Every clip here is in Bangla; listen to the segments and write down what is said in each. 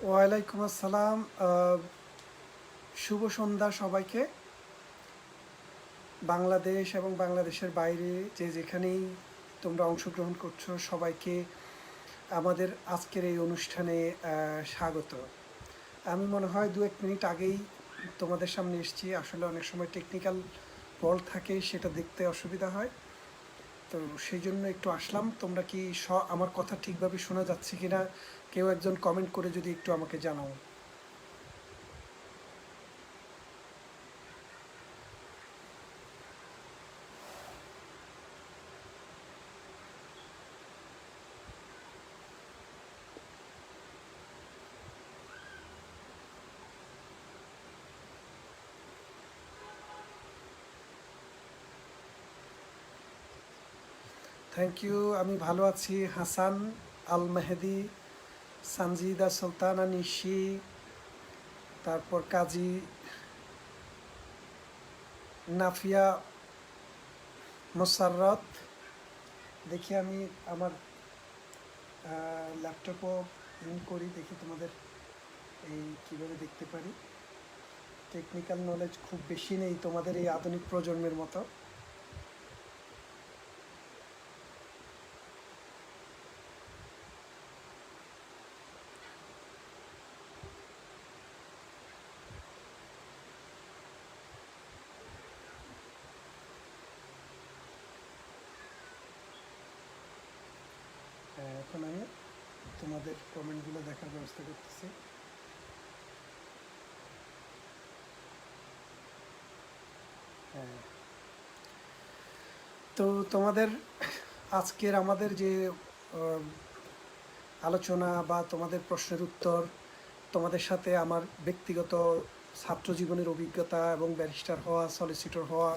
ওয়ালাইকুম আসসালাম। শুভ সন্ধ্যা সবাইকে। বাংলাদেশ এবং বাংলাদেশের বাইরে যে যেখানেই তোমরা অংশগ্রহণ করছো সবাইকে আমাদের আজকের এই অনুষ্ঠানে স্বাগত। আমি মনে হয় 1 মিনিট আগেই তোমাদের সামনে এসেছি। আসলে অনেক সময় টেকনিক্যাল ফল্ট থাকে, সেটা দেখতে অসুবিধা হয়। তো সেই জন্য একটু আসলাম। তোমরা কি আমার কথা ঠিকভাবে শোনা যাচ্ছে কিনা কেউ একজন কমেন্ট করে যদি একটু আমাকে জানাও। Thank you. আমি ভালো আছি। হাসান আল মেহেদি, সানজিদা সুলতানা নিশি, তারপর কাজী নাফিয়া মোসাররত। দেখি আমি আমার ল্যাপটপও ইন করি, দেখি তোমাদের এই কীভাবে দেখতে পারি। টেকনিক্যাল নলেজ খুব বেশি নেই তোমাদের এই আধুনিক প্রজন্মের মতো। এখন আমি তোমাদের কমেন্টগুলো দেখার ব্যবস্থা করতেছি। হ্যাঁ, তো তোমাদের আজকের আমাদের যে আলোচনা বা তোমাদের প্রশ্নের উত্তর, তোমাদের সাথে আমার ব্যক্তিগত ছাত্র জীবনের অভিজ্ঞতা এবং ব্যারিস্টার হওয়া, সলিসিটর হওয়া,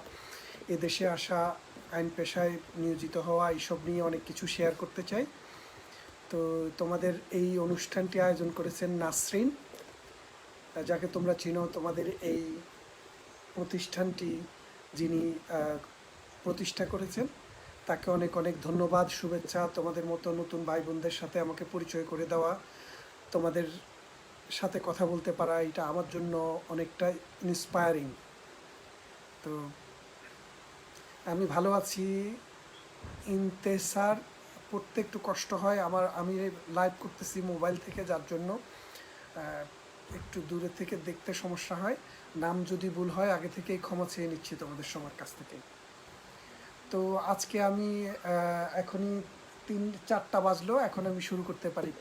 এদেশে আসা, আইন পেশায় নিয়োজিত হওয়া, এইসব নিয়ে অনেক কিছু শেয়ার করতে চাই। তো তোমাদের এই অনুষ্ঠানটি আয়োজন করেছেন নাসরিন, যাকে তোমরা চিনো। তোমাদের এই প্রতিষ্ঠানটি যিনি প্রতিষ্ঠা করেছেন তাকে অনেক অনেক ধন্যবাদ, শুভেচ্ছা। তোমাদের মতো নতুন ভাই বোনদের সাথে আমাকে পরিচয় করে দেওয়া, তোমাদের সাথে কথা বলতে পারা, এটা আমার জন্য অনেকটা ইন্সপায়ারিং। তো আমি ভালো আছি। ইন্তেসার, পড়তে একটু কষ্ট হয় আমার, আমি লাইভ করতেছি মোবাইল থেকে, যার জন্য একটু দূরে থেকে দেখতে সমস্যা হয়। নাম যদি ভুল হয় আগে থেকেই ক্ষমা চেয়ে নিচ্ছি তোমাদের সবার কাছ থেকে। তো আজকে আমি এখনই 3-4টা বাজলো, এখন আমি শুরু করতে পারি।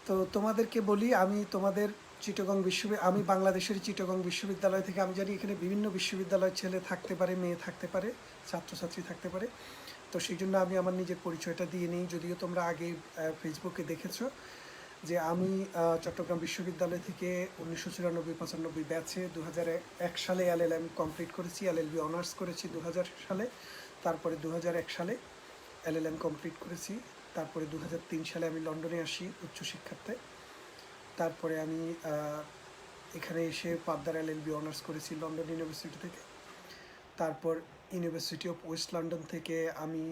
তো তোমাদেরকে বলি, আমি তোমাদের আমি বাংলাদেশের চিটাগং বিশ্ববিদ্যালয় থেকে। আমি জানি এখানে বিভিন্ন বিশ্ববিদ্যালয়ের ছেলে থাকতে পারে, মেয়ে থাকতে পারে, ছাত্রছাত্রী থাকতে পারে। তো সেই জন্য আমি আমার নিজের পরিচয়টা দিয়ে নিই। যদিও তোমরা আগে ফেসবুকে দেখেছো যে আমি চট্টগ্রাম বিশ্ববিদ্যালয় থেকে 1994-95 ব্যাচে 2001 সালে এলএলএম কমপ্লিট করেছি, এলএলবি অনার্স করেছি 2000 সালে। তারপরে 2001 সালে এলএলএম কমপ্লিট করেছি। তারপরে 2003 সালে আমি লন্ডনে আসি উচ্চশিক্ষার্থে। তারপরে আমি এখানে এসে পাবদার এলএলবি অনার্স করেছি লন্ডন ইউনিভার্সিটি থেকে। তারপর ইউনিভার্সিটি অফ ওয়েস্ট লন্ডন থেকে আমি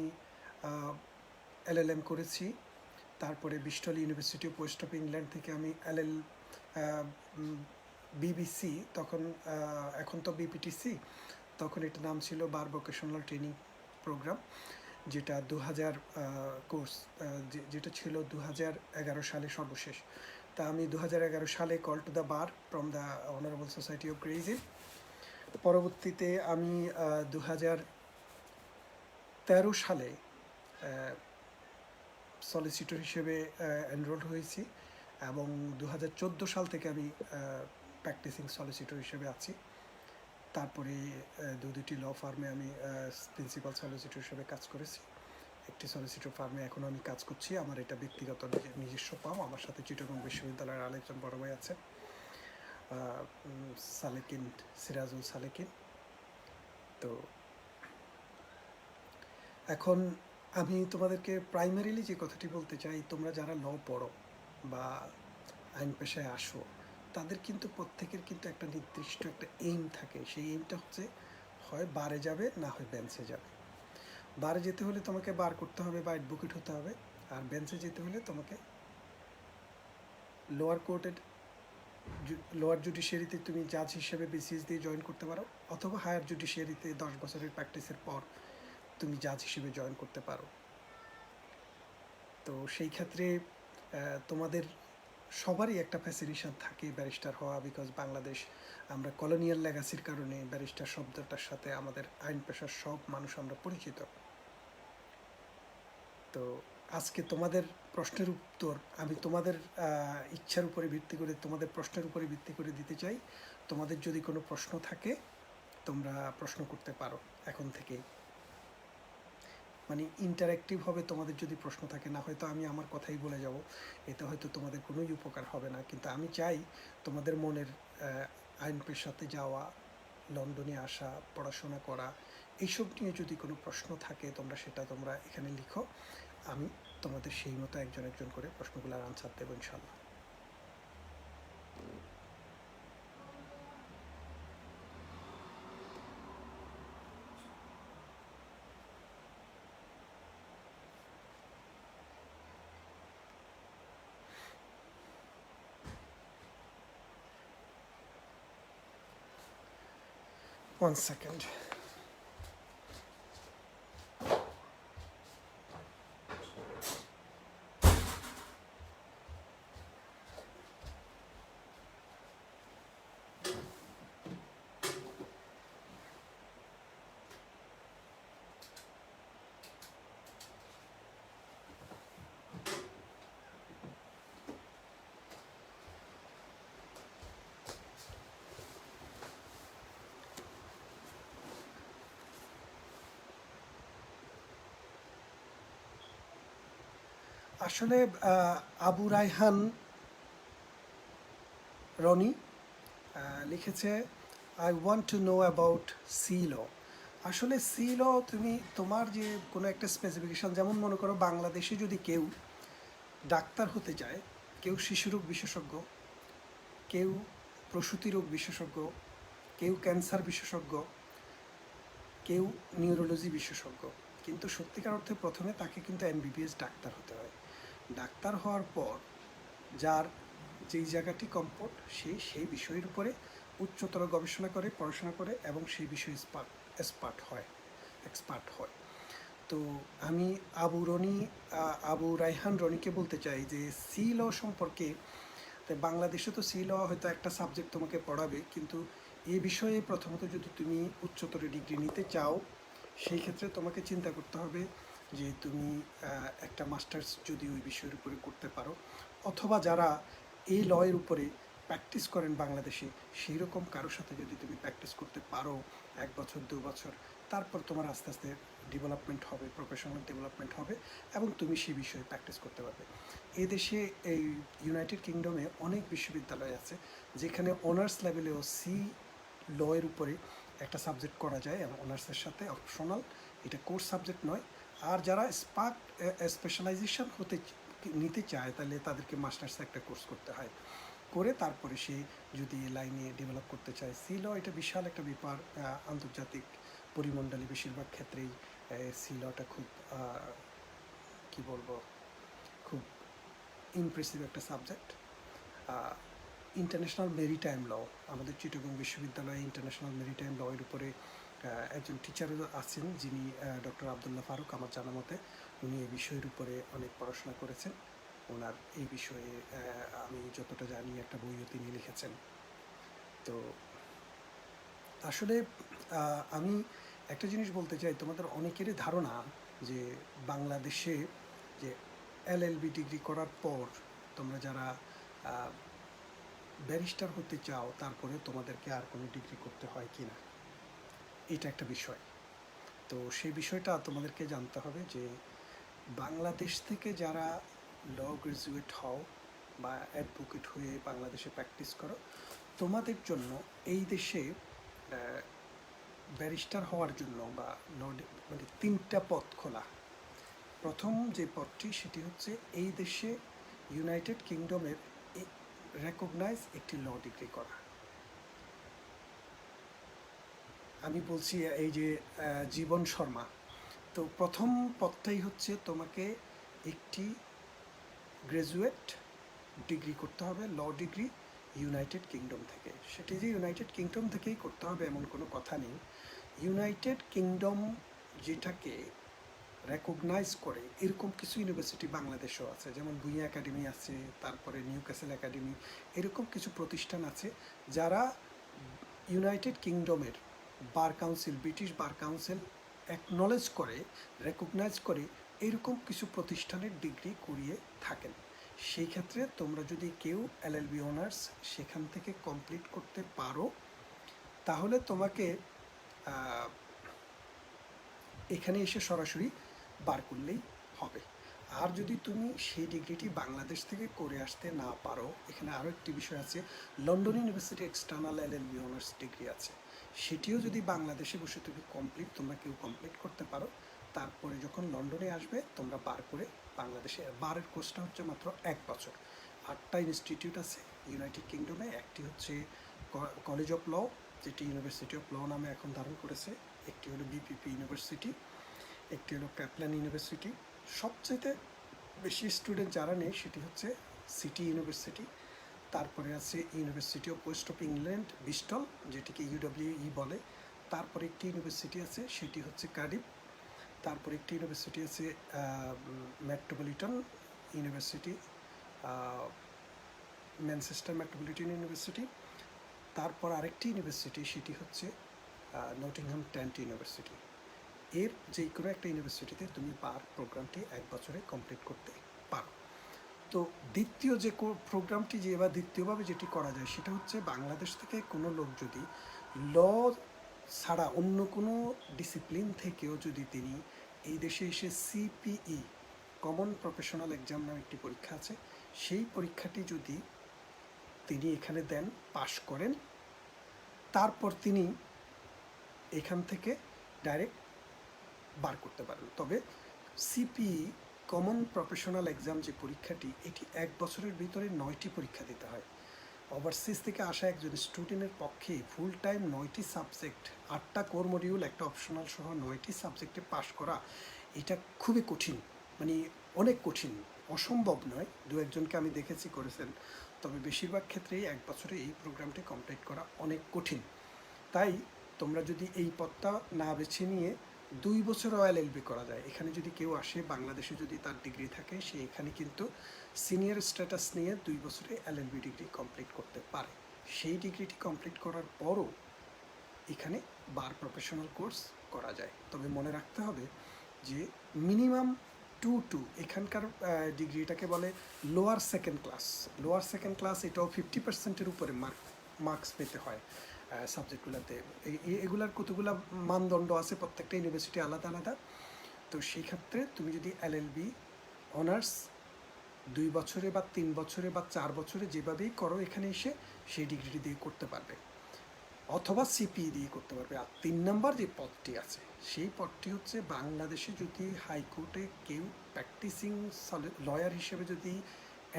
এলএলএম করেছি। তারপরে Bristol university of West of England থেকে আমি বিবিসি, তখন এখন তো বিপিটিসি, তখন এটার নাম ছিল বার ভোকেশনাল ট্রেনিং প্রোগ্রাম, যেটা 2000 কোর্স, যেটা ছিল 2011 সালে সর্বশেষ। তা আমি 2011 সালে call to the bar from the honourable society of grazing. পরবর্তীতে আমি 2013 সালে সলিসিটর হিসেবে এনরোল হয়েছি, এবং 2014 সাল থেকে আমি প্র্যাকটিসিং সলিসিটর হিসেবে আছি। তারপরে দুটি ল ফার্মে আমি প্রিন্সিপাল সলিসিটর হিসেবে কাজ করেছি। একটি সলিসিটর ফার্মে এখনও আমি কাজ করছি। আমার এটা ব্যক্তিগত নিজস্ব পাম। আমার সাথে চিটাগং বিশ্ববিদ্যালয়ের আরেকজন বড় ভাই আছেন, সালেকিন, সিরাজুল সালেকিন। তো এখন আমি তোমাদেরকে প্রাইমারিলি যে কথাটি বলতে চাই, তোমরা যারা ল পড়ো বা আইন পেশায় আসো, তাদের কিন্তু প্রত্যেকের কিন্তু একটা নির্দিষ্ট একটা এইম থাকে। সেই এইমটা হচ্ছে হয় বারে যাবে, না হয় বেঞ্চে যাবে। বারে যেতে হলে তোমাকে বার করতে হবে বা অ্যাডভোকেট হতে হবে, আর বেঞ্চে যেতে হলে তোমাকে লোয়ার কোর্টের লোয়ার জুডিশিয়ারিতে তুমি জাজ হিসেবে বিসিএস দিয়ে জয়েন করতে পারো, অথবা হায়ার জুডিশিয়ারিতে 10 বছরের প্র্যাকটিসের পর তুমি জাজ হিসেবে জয়েন করতে পারো। তো সেই ক্ষেত্রে তোমাদের সবারই একটা ফ্যাসিনেশন থাকে ব্যারিস্টার হওয়া, বিকজ বাংলাদেশ আমরা কলোনিয়াল লেগাসির কারণে ব্যারিস্টার শব্দটার সাথে আমাদের আইন পেশার সব মানুষ আমরা পরিচিত। তো আজকে তোমাদের প্রশ্নের উত্তর আমি তোমাদের ইচ্ছার উপরে ভিত্তি করে, তোমাদের প্রশ্নের উপরে ভিত্তি করে দিতে চাই। তোমাদের যদি কোনো প্রশ্ন থাকে তোমরা প্রশ্ন করতে পারো এখন থেকেই, মানে ইন্টারেক্টিভ হবে। তোমাদের যদি প্রশ্ন থাকে, না হয়তো আমি আমার কথাই বলে যাব, এতে হয়তো তোমাদের কোনোই উপকার হবে না। কিন্তু আমি চাই তোমাদের মনের আইন পেশাতে যাওয়া, লন্ডনে আসা, পড়াশোনা করা, এইসব নিয়ে যদি কোনো প্রশ্ন থাকে তোমরা এখানে লিখো। আমি তোমাদের সেই মতো একজন একজন করে প্রশ্নগুলোর আনসার দেবো ইনশাল্লাহ। One second. আসলে আবু রায়হান রনি লিখেছে, I want to know about C law. আসলে সি ল, তুমি তোমার যে কোনো একটা স্পেসিফিকেশান, যেমন মনে করো বাংলাদেশে যদি কেউ ডাক্তার হতে চায়, কেউ শিশুরোগ বিশেষজ্ঞ, কেউ প্রসূতি রোগ বিশেষজ্ঞ, কেউ ক্যান্সার বিশেষজ্ঞ, কেউ নিউরোলজি বিশেষজ্ঞ, কিন্তু সত্যিকার অর্থে প্রথমে তাকে কিন্তু এমবিবিএস ডাক্তার হতে হয়। ডাক্তার হওয়ার পর যার যেই জায়গাটি কমফোর্ট, সেই বিষয়ের উপরে উচ্চতর গবেষণা করে, পড়াশোনা করে এবং সেই বিষয়ে এক্সপার্ট হয়। তো আমি আবু রায়হান রনিকে বলতে চাই যে সি ল সম্পর্কে, বাংলাদেশে তো সি ল হয়তো একটা সাবজেক্ট তোমাকে পড়াবে, কিন্তু এই বিষয়ে প্রথমত যদি তুমি উচ্চতর ডিগ্রি নিতে চাও, সেই ক্ষেত্রে তোমাকে চিন্তা করতে হবে যে তুমি একটা মাস্টার্স যদি ওই বিষয়ের উপরে করতে পারো, অথবা যারা এই লয়ের উপরে প্র্যাকটিস করেন বাংলাদেশে, সেই রকম কারোর সাথে যদি তুমি প্র্যাকটিস করতে পারো 1 বছর 2 বছর, তারপর তোমার আস্তে আস্তে ডেভেলপমেন্ট হবে, প্রফেশনাল ডেভেলপমেন্ট হবে এবং তুমি সেই বিষয়ে প্র্যাকটিস করতে পারবে। এই দেশে, এই ইউনাইটেড কিংডমে অনেক বিশ্ববিদ্যালয় আছে যেখানে অনার্স লেভেলেও সি লয়ের উপরে একটা সাবজেক্ট করা যায়, এবং অনার্সের সাথে অপশনাল, এটা কোর্স সাবজেক্ট নয়। আর যারা স্পেশালাইজেশন নিতে চায়, তাহলে তাদেরকে মাস্টার্স একটা কোর্স করতে হয়, করে তারপরে সে যদি লাইনে ডেভেলপ করতে চায়। সি ল এটা বিশাল একটা ব্যাপার, আন্তর্জাতিক পরিমণ্ডলে বেশিরভাগ ক্ষেত্রেই সি লটা খুব কি বলবো, খুব ইমপ্রেসিভ একটা সাবজেক্ট। ইন্টারন্যাশনাল মেরিটাইম ল, আমাদের চিটাগং বিশ্ববিদ্যালয়ে ইন্টারন্যাশনাল মেরিটাইম ল এর উপরে একজন টিচারও আছেন, যিনি ডক্টর আবদুল্লাহ ফারুক, আমার জানা মতে উনি এই বিষয়ের উপরে অনেক পড়াশোনা করেছেন। ওনার এই বিষয়ে আমি যতটা জানি একটা বইও তিনি লিখেছেন। তো আসলে আমি একটা জিনিস বলতে চাই, তোমাদের অনেকেরই ধারণা যে বাংলাদেশে যে এলএলবি ডিগ্রি করার পর তোমরা যারা ব্যারিস্টার হতে চাও, তারপরে তোমাদেরকে আর কোনো ডিগ্রি করতে হয় কি না, এটা একটা বিষয়। তো সেই বিষয়টা তোমাদেরকে জানতে হবে যে বাংলাদেশ থেকে যারা ল গ্রাজুয়েট হও বা অ্যাডভোকেট হয়ে বাংলাদেশে প্র্যাকটিস করো, তোমাদের জন্য এই দেশে ব্যারিস্টার হওয়ার জন্য বা মানে 3টা পথ খোলা। প্রথম যে পথটি, সেটি হচ্ছে এই দেশে ইউনাইটেড কিংডমের রেকগনাইজ একটি ল ডিগ্রি করা। আমি বলছি এই যে জীবন শর্মা, তো প্রথম পথটাই হচ্ছে তোমাকে একটি গ্র্যাজুয়েট ডিগ্রি করতে হবে, ল ডিগ্রি, ইউনাইটেড কিংডম থেকে। সেটি যে ইউনাইটেড কিংডম থেকেই করতে হবে এমন কোনো কথা নেই। ইউনাইটেড কিংডম যেটাকে রেকগনাইজ করে এরকম কিছু ইউনিভার্সিটি বাংলাদেশেও আছে, যেমন ভুঁইয়া একাডেমি আছে, তারপরে নিউ ক্যাসেল একাডেমি, এরকম কিছু প্রতিষ্ঠান আছে যারা ইউনাইটেড কিংডমের bar council, British bar council acknowledge করে, রেকগনাইজ করে এরকম কিছু প্রতিষ্ঠানের ডিগ্রি করিয়ে থাকেন। সেই ক্ষেত্রে তোমরা যদি কেউ এলএলবি অনার্স সেখান থেকে কমপ্লিট করতে পারো, তাহলে তোমাকে এখানে এসে সরাসরি বার করলেই হবে। আর যদি তুমি সেই ডিগ্রিটি বাংলাদেশ থেকে করে আসতে না পারো, এখানে আরও একটি বিষয় আছে, London university external LLB honours degree আছে, সেটিও যদি বাংলাদেশে বসে তুমি তোমরা কেউ কমপ্লিট করতে পারো, তারপরে যখন লন্ডনে আসবে তোমরা বার করে বাংলাদেশে, বারের কোর্সটা হচ্ছে মাত্র 1 বছর। 8টা ইনস্টিটিউট আছে ইউনাইটেড কিংডমে। একটি হচ্ছে কলেজ অফ ল, যেটি ইউনিভার্সিটি অফ ল নামে এখন ধারণ করেছে, একটি হলো বিপিপি ইউনিভার্সিটি, একটি হলো ক্যাপলান ইউনিভার্সিটি। সবচেয়ে বেশি স্টুডেন্ট যারা নেই সেটি হচ্ছে সিটি ইউনিভার্সিটি। তারপরে আছে university of West of England Bristol, যেটিকে ইউডব্লিউই বলে। তারপরে একটি ইউনিভার্সিটি আছে সেটি হচ্ছে কার্ডিফ। তারপরে একটি ইউনিভার্সিটি আছে metropolitan university, Manchester metropolitan university. তারপর আরেকটি ইউনিভার্সিটি সেটি হচ্ছে নটিংহাম ট্রেন্ট ইউনিভার্সিটি। এর যে কোনো একটা ইউনিভার্সিটিতে তুমি বার প্রোগ্রামটি 1 বছরে কমপ্লিট করতে পারো। তো দ্বিতীয় যে প্রোগ্রামটি যে বা দ্বিতীয়ভাবে যেটি করা যায় সেটা হচ্ছে বাংলাদেশ থেকে কোনো লোক যদি ল ছাড়া অন্য কোনো ডিসিপ্লিন থেকেও যদি তিনি এই দেশে এসে সিপিই, কমন প্রফেশনাল এক্সাম নামে একটি পরীক্ষা আছে, সেই পরীক্ষাটি যদি তিনি এখানে দেন, পাশ করেন, তারপর তিনি এখান থেকে ডাইরেক্ট বার করতে পারেন। তবে সিপিই, কমন প্রফেশনাল এক্সাম যে পরীক্ষাটি, এটি 1 বছরের ভিতরে 9টি পরীক্ষা দিতে হয়। ওভারসিজ থেকে আসা একজন স্টুডেন্টের পক্ষে ফুল টাইম 9টি সাবজেক্ট, 8টা কোর মডিউল, একটা অপশনাল সহ 9টি সাবজেক্টে পাশ করা, এটা খুবই কঠিন, মানে অনেক কঠিন, অসম্ভব নয়। দু একজনকে আমি দেখেছি করেছেন, তবে বেশিরভাগ ক্ষেত্রেই 1 বছরে এই প্রোগ্রামটি কমপ্লিট করা অনেক কঠিন। তাই তোমরা যদি এই পথটা না বেছে নিয়ে 2 বছরও এলএলবি করা যায়, এখানে যদি কেউ আসে বাংলাদেশে যদি তার ডিগ্রি থাকে, সে এখানে কিন্তু সিনিয়র স্ট্যাটাস নিয়ে 2 বছরে এলএলবি ডিগ্রি কমপ্লিট করতে পারে। সেই ডিগ্রিটি কমপ্লিট করার পরও এখানে বার প্রফেশনাল কোর্স করা যায়। তবে মনে রাখতে হবে যে মিনিমাম 2 এখানকার ডিগ্রিটাকে বলে lower second class. Lower second class, এটাও 50%-এর উপরে মার্কস পেতে হয় সাবজেক্টগুলোতে। এগুলার কতগুলো মানদণ্ড আছে, প্রত্যেকটা ইউনিভার্সিটি আলাদা আলাদা। তো সেই ক্ষেত্রে তুমি যদি এলএলবি অনার্স 2 বছরে বা 3 বছরে বা 4 বছরে যেভাবেই করো এখানে এসে, সেই ডিগ্রিটি দিয়ে করতে পারবে, অথবা সিপিই দিয়ে করতে পারবে। আর 3 নম্বর যে পদটি আছে, সেই পদটি হচ্ছে বাংলাদেশে যদি হাইকোর্টে কেউ প্র্যাকটিসিং লয়ার হিসেবে যদি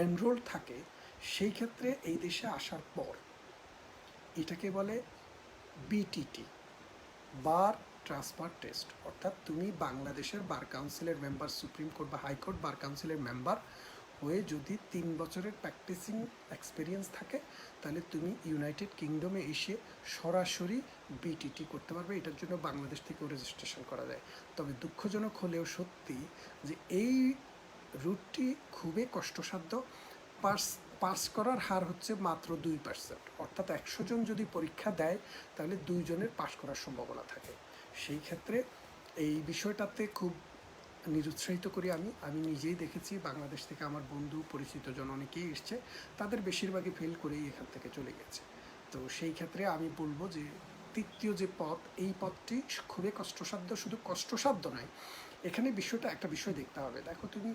এনরোল থাকে, সেই ক্ষেত্রে এই দেশে আসার পর এটাকে বলে বিটিটি, বার ট্রান্সফার টেস্ট। অর্থাৎ তুমি বাংলাদেশের বার কাউন্সিলের মেম্বার, সুপ্রিম কোর্ট বা হাইকোর্ট বার কাউন্সিলের মেম্বার হয়ে যদি 3 বছরের প্র্যাকটিসিং এক্সপিরিয়েন্স থাকে, তাহলে তুমি ইউনাইটেড কিংডমে এসে সরাসরি বিটিটি করতে পারবে। এটার জন্য বাংলাদেশ থেকেও রেজিস্ট্রেশন করা যায়। তবে দুঃখজনক হলেও সত্যি যে এই রুটটি খুবই কষ্টসাধ্য। পাস করার হার হচ্ছে মাত্র 2%। অর্থাৎ 100 জন যদি পরীক্ষা দেয়, তাহলে 2 জনের পাস করার সম্ভাবনা থাকে। সেই ক্ষেত্রে এই বিষয়টাতে খুব নিরুৎসাহিত করি আমি নিজেই দেখেছি, বাংলাদেশ থেকে আমার বন্ধু পরিচিতজন অনেকেই এসছে, তাদের বেশিরভাগই ফেল করেই এখান থেকে চলে গেছে। তো সেই ক্ষেত্রে আমি বলবো যে তৃতীয় যে পথ, এই পথটি খুবই কষ্টসাধ্য। শুধু কষ্টসাধ্য নয়, এখানে একটা বিষয় দেখতে হবে। দেখো, তুমি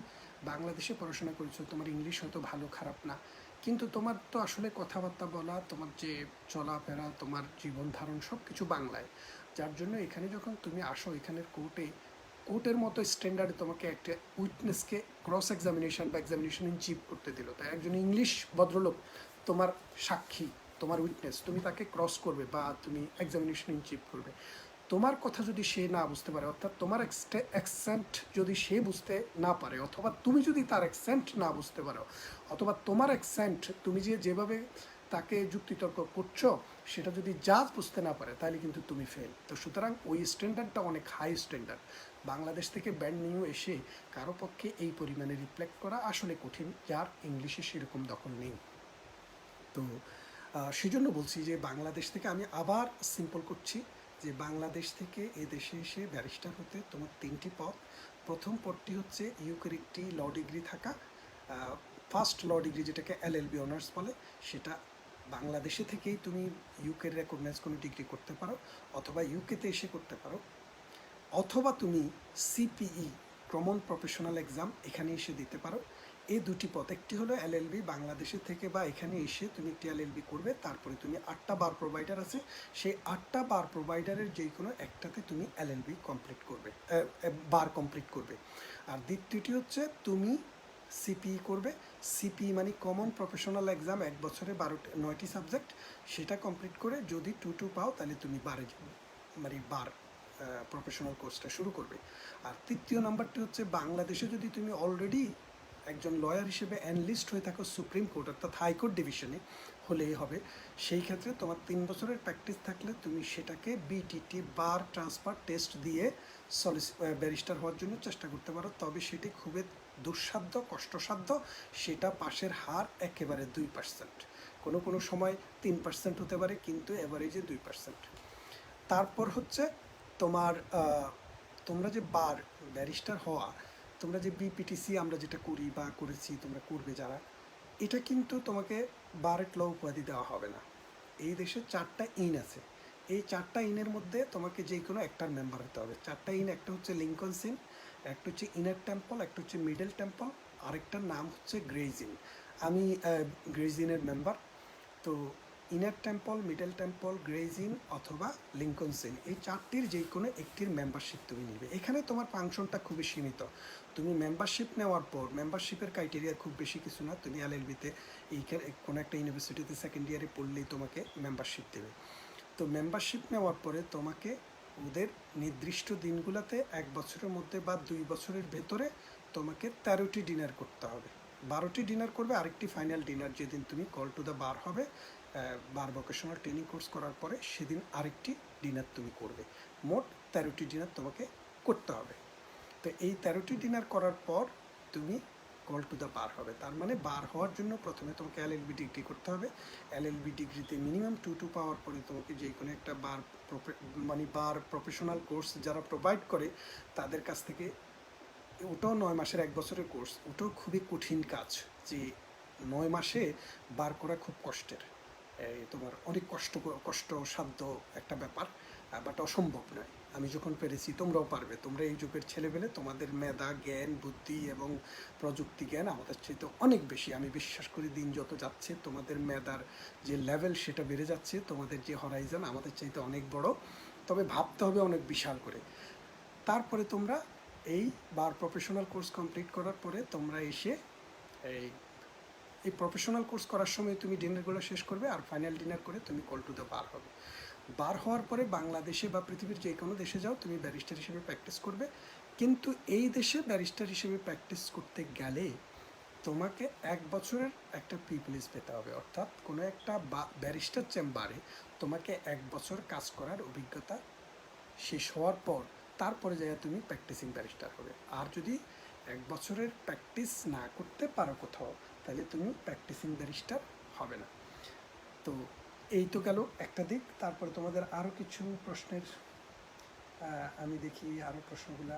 বাংলাদেশে পড়াশোনা করেছো, তোমার ইংলিশ হয়তো ভালো খারাপ না, কিন্তু তোমার তো আসলে কথাবার্তা বলা, তোমার যে চলাফেরা, তোমার জীবন ধারণ সব কিছু বাংলায়। যার জন্য এখানে যখন তুমি আসো, এখানের কোর্টের মতো স্ট্যান্ডার্ডে তোমাকে একটা উইটনেসকে ক্রস এক্সামিনেশন বা এক্সামিনেশন ইন চিফ করতে দিল, তাই একজন ইংলিশ ভদ্রলোক তোমার সাক্ষী, তোমার উইটনেস, তুমি তাকে ক্রস করবে বা তুমি এক্সামিনেশন ইন চিফ করবে, তোমার কথা যদি সে না বুঝতে পারে, অর্থাৎ তোমার অ্যাকসেন্ট যদি সে বুঝতে না পারে, অথবা তুমি যদি তার অ্যাকসেন্ট না বুঝতে পারো, অথবা তোমার অ্যাকসেন্ট তুমি যেভাবে তাকে যুক্তিতর্ক করছো সেটা যদি জাজ বুঝতে না পারে, তাহলে কিন্তু তুমি ফেল। তো সুতরাং ওই স্ট্যান্ডার্ডটা অনেক হাই স্ট্যান্ডার্ড। বাংলাদেশ থেকে ব্যান্ড নিয়েও এসে কারো পক্ষে এই পরিমাণে রিফ্লেক্ট করা আসলে কঠিন, যার ইংলিশে সেরকম দখল নেই। তো সেজন্য বলছি যে বাংলাদেশ থেকে, আমি আবার সিম্পল করছি, যে বাংলাদেশ থেকে এ দেশে এসে ব্যারিস্টার হতে তোমার 3টি পথ। প্রথম পথটি হচ্ছে ইউকের একটি ল ডিগ্রি থাকা, ফার্স্ট ল ডিগ্রি যেটাকে এলএলবি অনার্স বলে, সেটা বাংলাদেশে থেকেই তুমি ইউকের রেকগনাইজ কোনো ডিগ্রি করতে পারো, অথবা ইউকেতে এসে করতে পারো, অথবা তুমি সিপিই কমন প্রফেশনাল এক্সাম এখানে এসে দিতে পারো। এই দুটি পথ, একটি হলো এলএলবি বাংলাদেশে থেকে বা এখানে এসে তুমি একটি এলএলবি করবে, তারপরে তুমি 8টা বার প্রোভাইডার আছে, সেই 8টা বার প্রোভাইডারের যে কোনো একটাতে তুমি এলএলবি কমপ্লিট করবে, বার কমপ্লিট করবে। আর দ্বিতীয়টি হচ্ছে তুমি সিপিই করবে। সিপিই মানে কমন প্রফেশনাল এক্সাম, 1 বছরে 9টি সাবজেক্ট, সেটা কমপ্লিট করে যদি 2-2 পাও তাহলে তুমি বারে যাবে, মানে বার প্রফেশনাল কোর্সটা শুরু করবে। আর তৃতীয় নাম্বারটি হচ্ছে বাংলাদেশে যদি তুমি অলরেডি একজন লয়ার হিসেবে অ্যানলিস্ট হয়ে থাকো সুপ্রিম কোর্ট অর্থাৎ হাইকোর্ট ডিভিশনে, হলেই হবে। সেই ক্ষেত্রে তোমার 3 বছরের প্র্যাকটিস থাকলে তুমি সেটাকে বিটিটি বার ট্রান্সফার টেস্ট দিয়ে ব্যারিস্টার হওয়ার জন্য চেষ্টা করতে পারো। তবে সেটি খুবই দুঃসাধ্য, কষ্টসাধ্য। সেটা পাশের হার একেবারে 2%, কোনো কোনো সময় 3% হতে পারে, কিন্তু এভারেজে 2%। তারপর হচ্ছে তোমার তোমরা যে বার ব্যারিস্টার হওয়া, তোমরা যে বিপিটিসি আমরা যেটা করি বা করেছি, তোমরা করবে যারা, এটা কিন্তু তোমাকে বারেট ল উপাধি দেওয়া হবে না। এই দেশে 4টা ইন আছে, এই 4টা ইনের মধ্যে তোমাকে যে কোনো একটার মেম্বার হতে হবে। 4টা ইন, একটা হচ্ছে লিঙ্কনস ইন, একটা হচ্ছে ইনার টেম্পল, একটা হচ্ছে মিডল টেম্পল, আরেকটার নাম হচ্ছে গ্রেজ ইন। আমি গ্রেজ ইনের মেম্বার। তো inner temple, middle temple, grace in অথবা লিঙ্কনস ইন, এই 4টির যে কোনো একটির মেম্বারশিপ তুমি নিবে। এখানে তোমার ফাংশনটা খুবই সীমিত। তুমি মেম্বারশিপ নেওয়ার পর, মেম্বারশিপের ক্রাইটেরিয়া খুব বেশি কিছু না, তুমি এলএলবিতে এইখানে কোনো একটা ইউনিভার্সিটিতে সেকেন্ড ইয়ারে পড়লেই তোমাকে মেম্বারশিপ দেবে। তো মেম্বারশিপ নেওয়ার পরে তোমাকে ওদের নির্দিষ্ট দিনগুলোতে 1 বছরের মধ্যে বা 2 বছরের ভেতরে তোমাকে 13টি ডিনার করতে হবে। 12টি ডিনার করবে, আরেকটি ফাইনাল ডিনার যেদিন তুমি কল টু দ্য বার হবে, বার ভোকেশনাল ট্রেনিং কোর্স করার পরে সেদিন আরেকটি ডিনার তুমি করবে। মোট 13টি ডিনার তোমাকে করতে হবে। তো এই 13টি ডিনার করার পর তুমি কল টু দ্য বার হবে। তার মানে বার হওয়ার জন্য প্রথমে তোমাকে এলএলবি ডিগ্রি করতে হবে। এলএলবি ডিগ্রিতে মিনিমাম 2-2 পাওয়ার পরে তোমাকে যে কোনো একটা বার প্রফেশনাল কোর্স যারা প্রোভাইড করে তাদের কাছ থেকে, ওটাও 9 মাসের 1 বছরের কোর্স, ওটাও খুবই কঠিন কাজ, যে 9 মাসে বার করা খুব কষ্টের। তোমার অনেক কষ্টসাধ্য একটা ব্যাপার, বাট অসম্ভব নয়। আমি যখন পেরেছি তোমরাও পারবে। তোমরা এই যুগের ছেলেবেলে, তোমাদের মেধা, জ্ঞান, বুদ্ধি এবং প্রযুক্তি জ্ঞান আমাদের চাইতে অনেক বেশি। আমি বিশ্বাস করি দিন যত যাচ্ছে তোমাদের মেধার যে লেভেল সেটা বেড়ে যাচ্ছে, তোমাদের যে হরাইজন আমাদের চাইতে অনেক বড়। তবে ভাবতে হবে অনেক বিশাল করে। তারপরে তোমরা এই বার প্রফেশনাল কোর্স কমপ্লিট করার পরে তোমরা এসে এই প্রফেশনাল কোর্স করার সময় তুমি ডিনারগুলো শেষ করবে, আর ফাইনাল ডিনার করে তুমি কল টু দ্য বার হবে। বার হওয়ার পরে বাংলাদেশে বা পৃথিবীর যে কোনো দেশে যাও, তুমি ব্যারিস্টার হিসেবে প্র্যাকটিস করবে। কিন্তু এই দেশে ব্যারিস্টার হিসেবে প্র্যাকটিস করতে গেলে তোমাকে 1 বছরের একটা প্রিভিলেজ পেতে হবে, অর্থাৎ কোনো একটা ব্যারিস্টার চেম্বারে তোমাকে 1 বছর কাজ করার অভিজ্ঞতা শেষ হওয়ার পর তারপরে যাই তুমি প্র্যাকটিসিং ব্যারিস্টার হবে। আর যদি 1 বছরের প্র্যাকটিস না করতে পারো কোথাও, তাহলে তুমি প্র্যাকটিসিং ব্যারিস্টার হবে না। তো এই তো গেল একটা দিক। তারপরে তোমাদের আরও কিছু প্রশ্নের, আমি দেখি আরও প্রশ্নগুলা।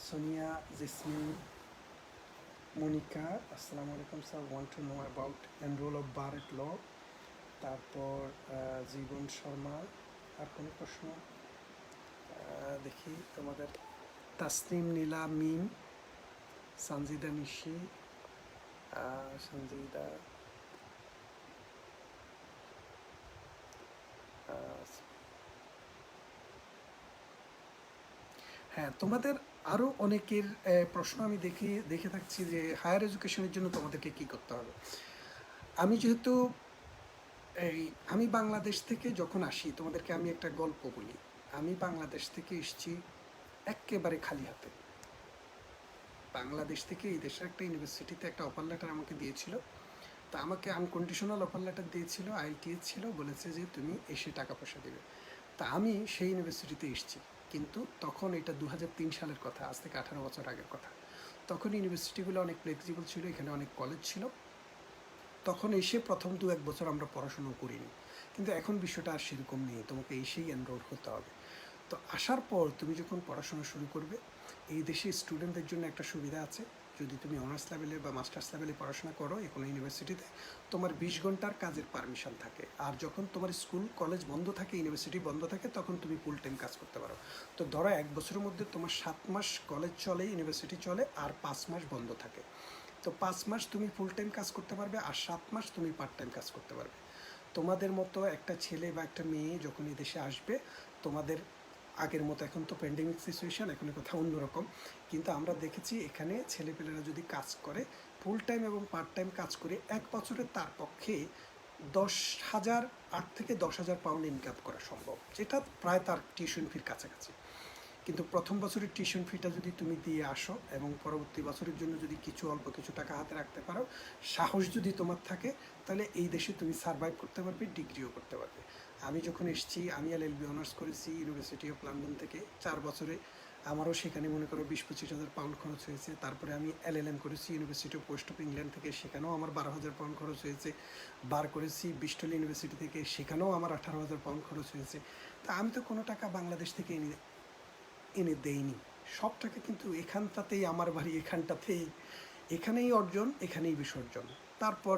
সোনিয়া, জেসমিন, মনিকা, আসসালামু আলাইকুম sir, want to know about enrol of bar at law. তারপর জীবন শর্মা, আর কোনো প্রশ্ন দেখি তোমাদের। তাসনিম, নীলা, মিম, সঞ্জিদা, নিশি, সঞ্জিদা, হ্যাঁ, তোমাদের আরও অনেকের প্রশ্ন আমি দেখে থাকছি যে হায়ার এডুকেশনের জন্য তোমাদেরকে কী করতে হবে। আমি যেহেতু এই আমি বাংলাদেশ থেকে যখন আসি, তোমাদেরকে আমি একটা গল্প বলি। আমি বাংলাদেশ থেকে এসেছি একেবারে খালি হাতে। বাংলাদেশ থেকে এই দেশের একটা ইউনিভার্সিটিতে একটা অফার লেটার আমাকে দিয়েছিল। তা আমাকে আনকন্ডিশনাল অফার লেটার দিয়েছিল, আইএলটিএস ছিল, বলেছে যে তুমি এসে টাকা পয়সা দেবে। তা আমি সেই ইউনিভার্সিটিতে এসেছি, কিন্তু তখন এটা 2003 সালের কথা, আজ থেকে 18 বছর আগের কথা। তখন ইউনিভার্সিটিগুলো অনেক ফ্লেক্সিবল ছিল, এখানে অনেক কলেজ ছিল। তখন এসে প্রথম 2-1 বছর আমরা পড়াশুনো করিনি, কিন্তু এখন বিষয়টা আর সেরকম নেই, তোমাকে এসেই এনরোল হতে হবে। তো আসার পর তুমি যখন পড়াশোনা শুরু করবে, এই দেশে স্টুডেন্টদের জন্য একটা সুবিধা আছে। যদি তুমি অনার্স লেভেলে বা মাস্টার্স লেভেলে পড়াশোনা করো কোনো ইউনিভার্সিটিতে, তোমার 20 ঘন্টার কাজের পারমিশন থাকে। আর যখন তোমার স্কুল কলেজ বন্ধ থাকে, ইউনিভার্সিটি বন্ধ থাকে, তখন তুমি ফুল টাইম কাজ করতে পারো। তো ধরো 1 বছরের মধ্যে তোমার 7 মাস কলেজ চলে, ইউনিভার্সিটি চলে, আর 5 মাস বন্ধ থাকে। তো 5 মাস তুমি ফুল টাইম কাজ করতে পারবে, আর 7 মাস তুমি পার্ট টাইম কাজ করতে পারবে। তোমাদের মতো একটা ছেলে বা একটা মেয়ে যখন এই দেশে আসবে, তোমাদের আগের মতো, এখন তো প্যান্ডেমিক সিচুয়েশান, এখন কথা অন্যরকম, কিন্তু আমরা দেখেছি এখানে ছেলেপেলেরা যদি কাজ করে, ফুল টাইম এবং পার্ট টাইম কাজ করে, 1 বছরে তার পক্ষে 10,000, 8 থেকে 10,000 পাউন্ড ইনকাম করা সম্ভব, যেটা প্রায় তার টিউশন ফির কাছাকাছি। কিন্তু প্রথম বছরের টিউশন ফিটা যদি তুমি দিয়ে আসো এবং পরবর্তী বছরের জন্য যদি কিছু অল্প কিছু টাকা হাতে রাখতে পারো, সাহস যদি তোমার থাকে, তাহলে এই দেশে তুমি সার্ভাইভ করতে পারবে, ডিগ্রিও করতে পারবে। আমি যখন এসেছি, আমি এলএলবি অনার্স করেছি ইউনিভার্সিটি অফ লন্ডন থেকে, 4 বছরে আমারও সেখানে মনে করো 20-25 হাজার পাউন্ড খরচ হয়েছে। তারপরে আমি এলএলএম করেছি university of West of England থেকে, সেখানেও আমার 12,000 পাউন্ড খরচ হয়েছে। বার করেছি ব্রিস্টল ইউনিভার্সিটি থেকে, সেখানেও আমার 18,000 পাউন্ড খরচ হয়েছে। তা আমি তো কোনো টাকা বাংলাদেশ থেকে এনে দেয়নি, সব টাকা কিন্তু এখানটাতেই, আমার বাড়ি এখানটাতেই, এখানেই অর্জন, এখানেই বিসর্জন। তারপর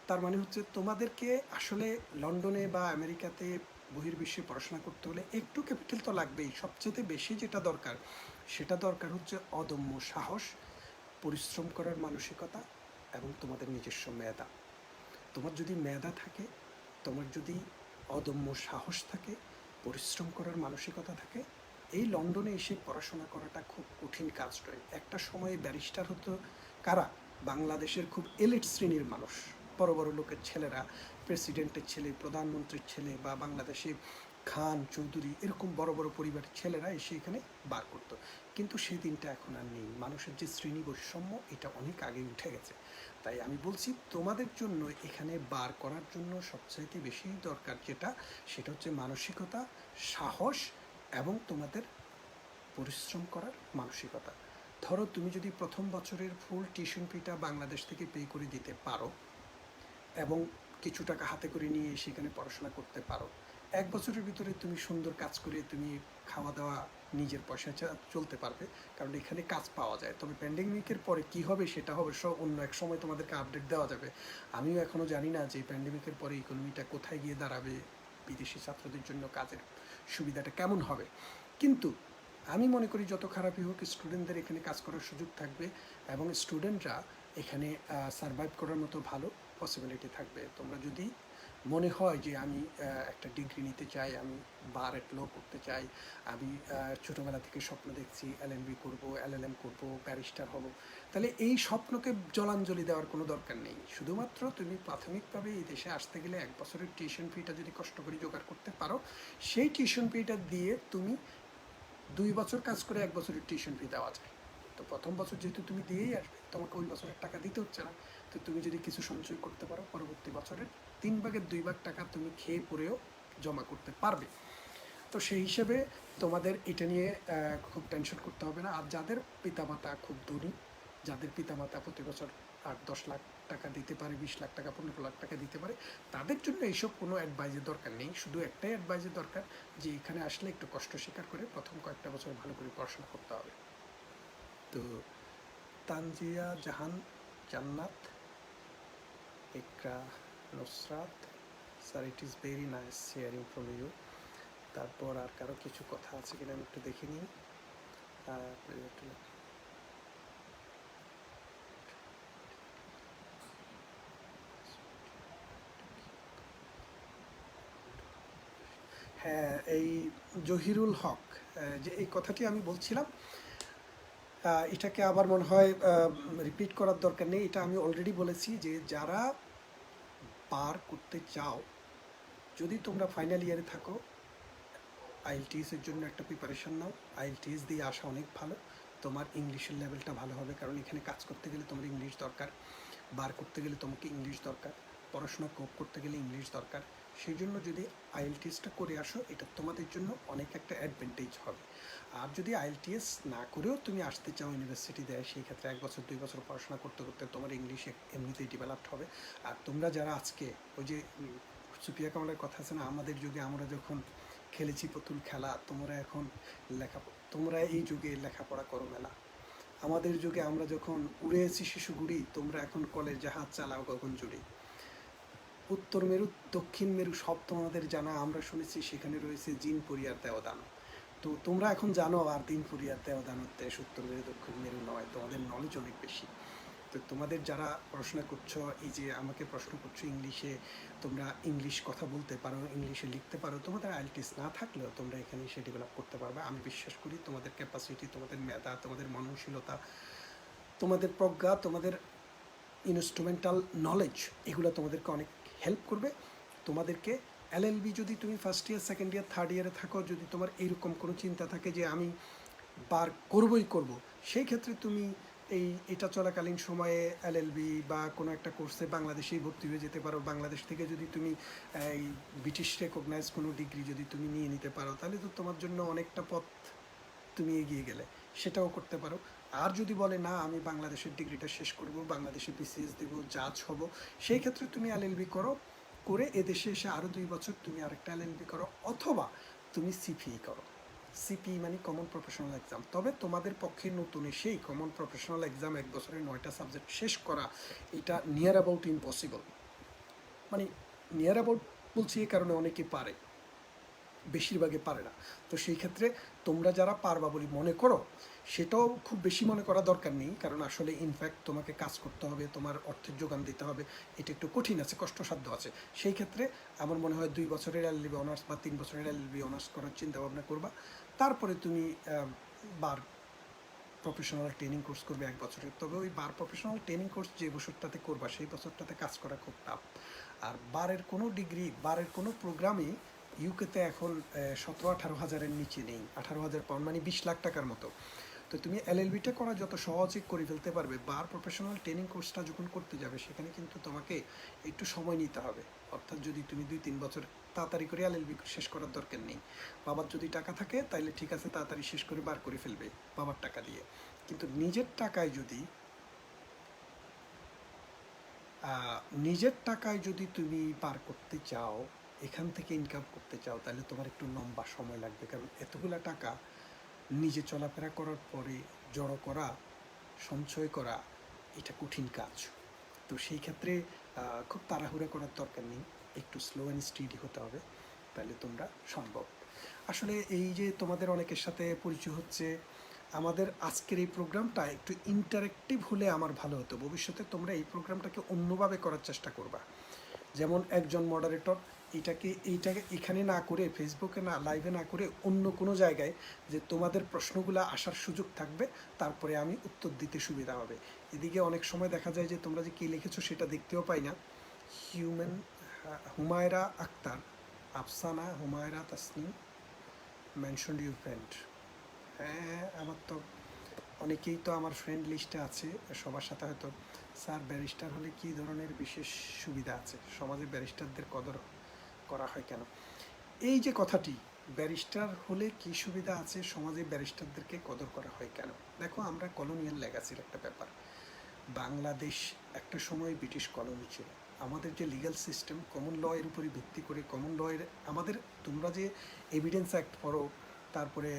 তার মানে হচ্ছে তোমাদেরকে আসলে লন্ডনে বা আমেরিকাতে বহির্বিশ্বে পড়াশোনা করতে হলে একটু ক্যাপিটাল তো লাগবেই। সবচেয়ে বেশি যেটা দরকার, সেটা দরকার হচ্ছে অদম্য সাহস, পরিশ্রম করার মানসিকতা, এবং তোমাদের নিজস্ব মেধা। তোমার যদি মেধা থাকে, তোমার যদি অদম্য সাহস থাকে, পরিশ্রম করার মানসিকতা থাকে, এই লন্ডনে এসে পড়াশোনা করাটা খুব কঠিন কাজ নয়। একটা সময়ে ব্যারিস্টার হতো কারা? বাংলাদেশের খুব এলিট শ্রেণীর মানুষ, বড় বড় লোকের ছেলেরা, প্রেসিডেন্টের ছেলে, প্রধানমন্ত্রীর ছেলে, বা বাংলাদেশে খান চৌধুরী, এরকম বড় বড় পরিবারের ছেলেরা এসে এখানে বার করতো। কিন্তু সেই দিনটা এখন আর নেই। মানুষের যে শ্রেণী বৈষম্য, এটা অনেক আগে উঠে গেছে। তাই আমি বলছি, তোমাদের জন্য এখানে বার করার জন্য সবচাইতে বেশি দরকার যেটা, সেটা হচ্ছে মানসিকতা, সাহস, এবং তোমাদের পরিশ্রম করার মানসিকতা। ধরো তুমি যদি প্রথম বছরের ফুল টিউশন ফিটা বাংলাদেশ থেকে পে করে দিতে পারো, এবং কিছু টাকা হাতে করে নিয়ে সেখানে পড়াশোনা করতে পারো, 1 বছরের ভিতরে তুমি সুন্দর কাজ করে তুমি খাওয়া দাওয়া নিজের পয়সা চলতে পারবে, কারণ এখানে কাজ পাওয়া যায়। তবে প্যান্ডেমিকের পরে কি হবে সেটা অবশ্য অন্য এক সময় তোমাদেরকে আপডেট দেওয়া যাবে। আমিও এখনও জানি না যে প্যান্ডেমিকের পরে ইকোনমিটা কোথায় গিয়ে দাঁড়াবে, বিদেশি ছাত্রদের জন্য কাজের সুবিধাটা কেমন হবে। কিন্তু আমি মনে করি যত খারাপই হোক, স্টুডেন্টদের এখানে কাজ করার সুযোগ থাকবে, এবং স্টুডেন্টরা এখানে সার্ভাইভ করার মতো ভালো পসিবিলিটি থাকবে। তোমরা যদি মনে হয় যে আমি একটা ডিগ্রি নিতে চাই, আমি বার এট ল করতে চাই, আমি ছোটোবেলা থেকে স্বপ্ন দেখছি এলএলবি করব, এলএলএম করব, ব্যারিস্টার হব, তাহলে এই স্বপ্নকে জলাঞ্জলি দেওয়ার কোনো দরকার নেই। শুধুমাত্র তুমি প্রাথমিকভাবে এই দেশে আসতে গেলে 1 বছরের টিউশন ফিটা যদি কষ্ট করে জোগাড় করতে পারো, সেই টিউশন ফিটা দিয়ে তুমি 2 বছর কাজ করে 1 বছরের টিউশন ফি দেওয়া যায়। তো প্রথম বছর যেহেতু তুমি দিয়েই আসবে, তোমাকে ওই বছরের টাকা দিতে হচ্ছে না। তো তুমি যদি কিছু সঞ্চয় করতে পারো, পরবর্তী বছরের 3/2 টাকা তুমি খেয়ে পরেও জমা করতে পারবে। তো সেই হিসেবে তোমাদের এটা নিয়ে খুব টেনশন করতে হবে না। আর যাদের পিতামাতা খুব ধনী, যাদের পিতামাতা প্রতি বছর 8-10 লাখ টাকা দিতে পারে, 20 লাখ টাকা, 15 লাখ টাকা দিতে পারে, তাদের জন্য এইসব কোনো অ্যাডভাইসের দরকার নেই। শুধু একটাই অ্যাডভাইসের দরকার, যে এখানে আসলে একটু কষ্ট স্বীকার করে প্রথম কয়েকটা বছর ভালো করে পড়াশোনা করতে হবে। তো Tanzia Jahan Jannat, Iqra Nusrat, sir it is very nice hearing from you. তারপর আর কারো কিছু কথা আছে কিনা আমি একটু দেখে নিই। হ্যাঁ, এই জহিরুল হক, যে এই কথাটি আমি বলছিলাম, এটাকে আবার মনে হয় রিপিট করার দরকার নেই। এটা আমি অলরেডি বলেছি যে যারা পার করতে চাও, যদি তোমরা ফাইনাল ইয়ারে থাকো, আইএলটিএসের জন্য একটা প্রিপারেশন নাও। আইএলটিএস দিয়ে আসা অনেক ভালো, তোমার ইংলিশের লেভেলটা ভালো হবে, কারণ এখানে কাজ করতে গেলে তোমার ইংলিশ দরকার, বার করতে গেলে তোমাকে ইংলিশ দরকার, পড়াশোনা কোপ করতে গেলে ইংলিশ দরকার। সেই জন্য যদি আইএলটিএসটা করে আসো, এটা তোমাদের জন্য অনেক একটা অ্যাডভান্টেজ হবে। আর যদি আইএলটিএস না করেও তুমি আসতে চাও ইউনিভার্সিটি দেয়, সেই ক্ষেত্রে 1 বছর 2 বছর পড়াশোনা করতে করতে তোমার ইংলিশ এমনিতেই ডেভেলপড হবে। আর তোমরা যারা আজকে ওই যে সুপিয়া কামালের কথা আছে না, আমাদের যুগে আমরা যখন খেলেছি পুতুল খেলা, তোমরা এই যুগে লেখাপড়া করো মেলা। আমাদের যুগে আমরা যখন উড়েছি শিশুগুড়ি, তোমরা এখন কলের জাহাজ চালাও গগনজুড়ি। উত্তর মেরু দক্ষিণ মেরু সব তোমাদের জানা, আমরা শুনেছি সেখানে রয়েছে জিন পরিয়ার দেওদান। তো তোমরা এখন জানো আর দিন পরিয়ার দেওদানের দেশ উত্তর মেরু দক্ষিণ মেরু নয়, তোমাদের নলেজ অনেক বেশি। তো তোমাদের যারা পড়াশোনা করছো, এই যে আমাকে প্রশ্ন করছো ইংলিশে, তোমরা ইংলিশ কথা বলতে পারো, ইংলিশে লিখতে পারো, তোমাদের আইএলটিএস না থাকলেও তোমরা এখানে এসে ডেভেলপ করতে পারবে। আমি বিশ্বাস করি তোমাদের ক্যাপাসিটি, তোমাদের মেধা, তোমাদের মননশীলতা, তোমাদের প্রজ্ঞা, তোমাদের ইনস্ট্রুমেন্টাল নলেজ, এগুলো তোমাদেরকে অনেক হেল্প করবে। তোমাদেরকে এলএলবি যদি তুমি first year, second year, third ইয়ারে থাকো, যদি তোমার এইরকম কোনো চিন্তা থাকে যে আমি বার করবই করব, সেই ক্ষেত্রে তুমি এটা চলাকালীন সময়ে এলএলবি বা কোনো একটা কোর্সে বাংলাদেশেই ভর্তি হয়ে যেতে পারো। বাংলাদেশ থেকে যদি তুমি এই ব্রিটিশ রেকগনাইজ কোনো ডিগ্রি যদি তুমি নিয়ে নিতে পারো, তাহলে তো তোমার জন্য অনেকটা পথ তুমি এগিয়ে গেলে, সেটাও করতে পারো। আর যদি বলে না আমি বাংলাদেশের ডিগ্রিটা শেষ করব, বাংলাদেশে বিসিএস দেব, জাজ হব, সেই ক্ষেত্রে তুমি এলএলবি করো, করে এদেশে এসে আরও 2 বছর তুমি আরেকটা এলএলবি করো, অথবা তুমি সিপিই করো। সিপিই মানে কমন প্রফেশনাল এক্সাম। তবে তোমাদের পক্ষে নতুন সেই কমন প্রফেশনাল এক্সাম 1 বছরে 9টা সাবজেক্ট শেষ করা, এটা নিয়ার অ্যাবাউট ইম্পসিবল। মানে নিয়ার অ্যাবাউট বলছি এই কারণে অনেকে পারে, বেশিরভাগে পারে না। তো সেই ক্ষেত্রে তোমরা যারা পারবা বলে মনে করো, সেটাও খুব বেশি মনে করা দরকার নেই, কারণ আসলে ইনফ্যাক্ট তোমাকে কাজ করতে হবে, তোমার অর্থের যোগান দিতে হবে, এটা একটু কঠিন আছে, কষ্টসাধ্য আছে। সেই ক্ষেত্রে আমার মনে হয় 2 বছরের এলএলবি অনার্স বা 3 বছরের এলএলবি অনার্স করার চিন্তা ভাবনা করবা। তারপরে তুমি বার প্রফেশনাল ট্রেনিং কোর্স করবে 1 বছরের। তবে ওই বার প্রফেশনাল ট্রেনিং কোর্স যে বছরটাতে করবা, সেই বছরটাতে কাজ করা খুব টাফ। আর বারের কোনো ডিগ্রি, বারের কোনো প্রোগ্রামই ইউকেতে এখন 17-18 হাজারের নিচে নেই। 18,000 পাউন্ড মানে 20 লাখ টাকার মতো। তো তুমি এলএলবিটা করা যত সহজে করে ফেলতে পারবে, বার প্রফেশনাল ট্রেনিং কোর্সটা যখন করতে যাবে, সেখানে কিন্তু তোমাকে একটু সময় নিতে হবে। অর্থাৎ যদি তুমি 2-3 বছর, তাড়াতাড়ি করে এলএলবি শেষ করার দরকার নেই। বাবার যদি টাকা থাকে তাহলে ঠিক আছে, তাড়াতাড়ি শেষ করে বার করে ফেলবে বাবার টাকা দিয়ে। কিন্তু নিজের টাকায় যদি তুমি পার করতে চাও, এখান থেকে ইনকাম করতে চাও, তাহলে তোমার একটু লম্বা সময় লাগবে, কারণ এতগুলা টাকা নিজে চলাফেরা করার পরে জড়ো করা, সঞ্চয় করা, এটা কঠিন কাজ। তো সেই ক্ষেত্রে খুব তাড়াহুড়া করার দরকার নেই, একটু স্লো অ্যান্ড স্টিডি হতে হবে, তাহলে তোমরা সম্ভব। আসলে এই যে তোমাদের অনেকের সাথে পরিচয় হচ্ছে, আমাদের আজকের এই প্রোগ্রামটা একটু ইন্টারেক্টিভ হলে আমার ভালো হতো। ভবিষ্যতে তোমরা এই প্রোগ্রামটাকে অন্যভাবে করার চেষ্টা করবা। যেমন একজন মডারেটর এইটাকে এখানে না করে, ফেসবুকে না, লাইভে না করে, অন্য কোনো জায়গায় যে তোমাদের প্রশ্নগুলো আসার সুযোগ থাকবে, তারপরে আমি উত্তর দিতে সুবিধা হবে। এদিকে অনেক সময় দেখা যায় যে তোমরা যে কী লিখেছো সেটা দেখতেও পাই না। Humayra Akter, Afsana Humayra Tasnim mentioned your friend. হ্যাঁ, আমার তো অনেকেই তো আমার ফ্রেন্ড লিস্টে আছে। সবার সাথে হয়তো, স্যার ব্যারিস্টার হলে কী ধরনের বিশেষ সুবিধা আছে, সমাজে ব্যারিস্টারদের কদর করা হয় কেন? এই যে কথাটি, ব্যারিস্টার হলে কী সুবিধা আছে, সমাজে ব্যারিস্টারদেরকে কদর করা হয় কেন? দেখো, আমরা কলোনিয়াল লেগাসির একটা ব্যাপার। বাংলাদেশ একটা সময় ব্রিটিশ কলোনি ছিল। আমাদের যে লিগ্যাল সিস্টেম কমন ল এর উপরই ভিত্তি করে, কমন ল এর আমাদের, তোমরা যে এভিডেন্স অ্যাক্ট পড়ো, তারপরে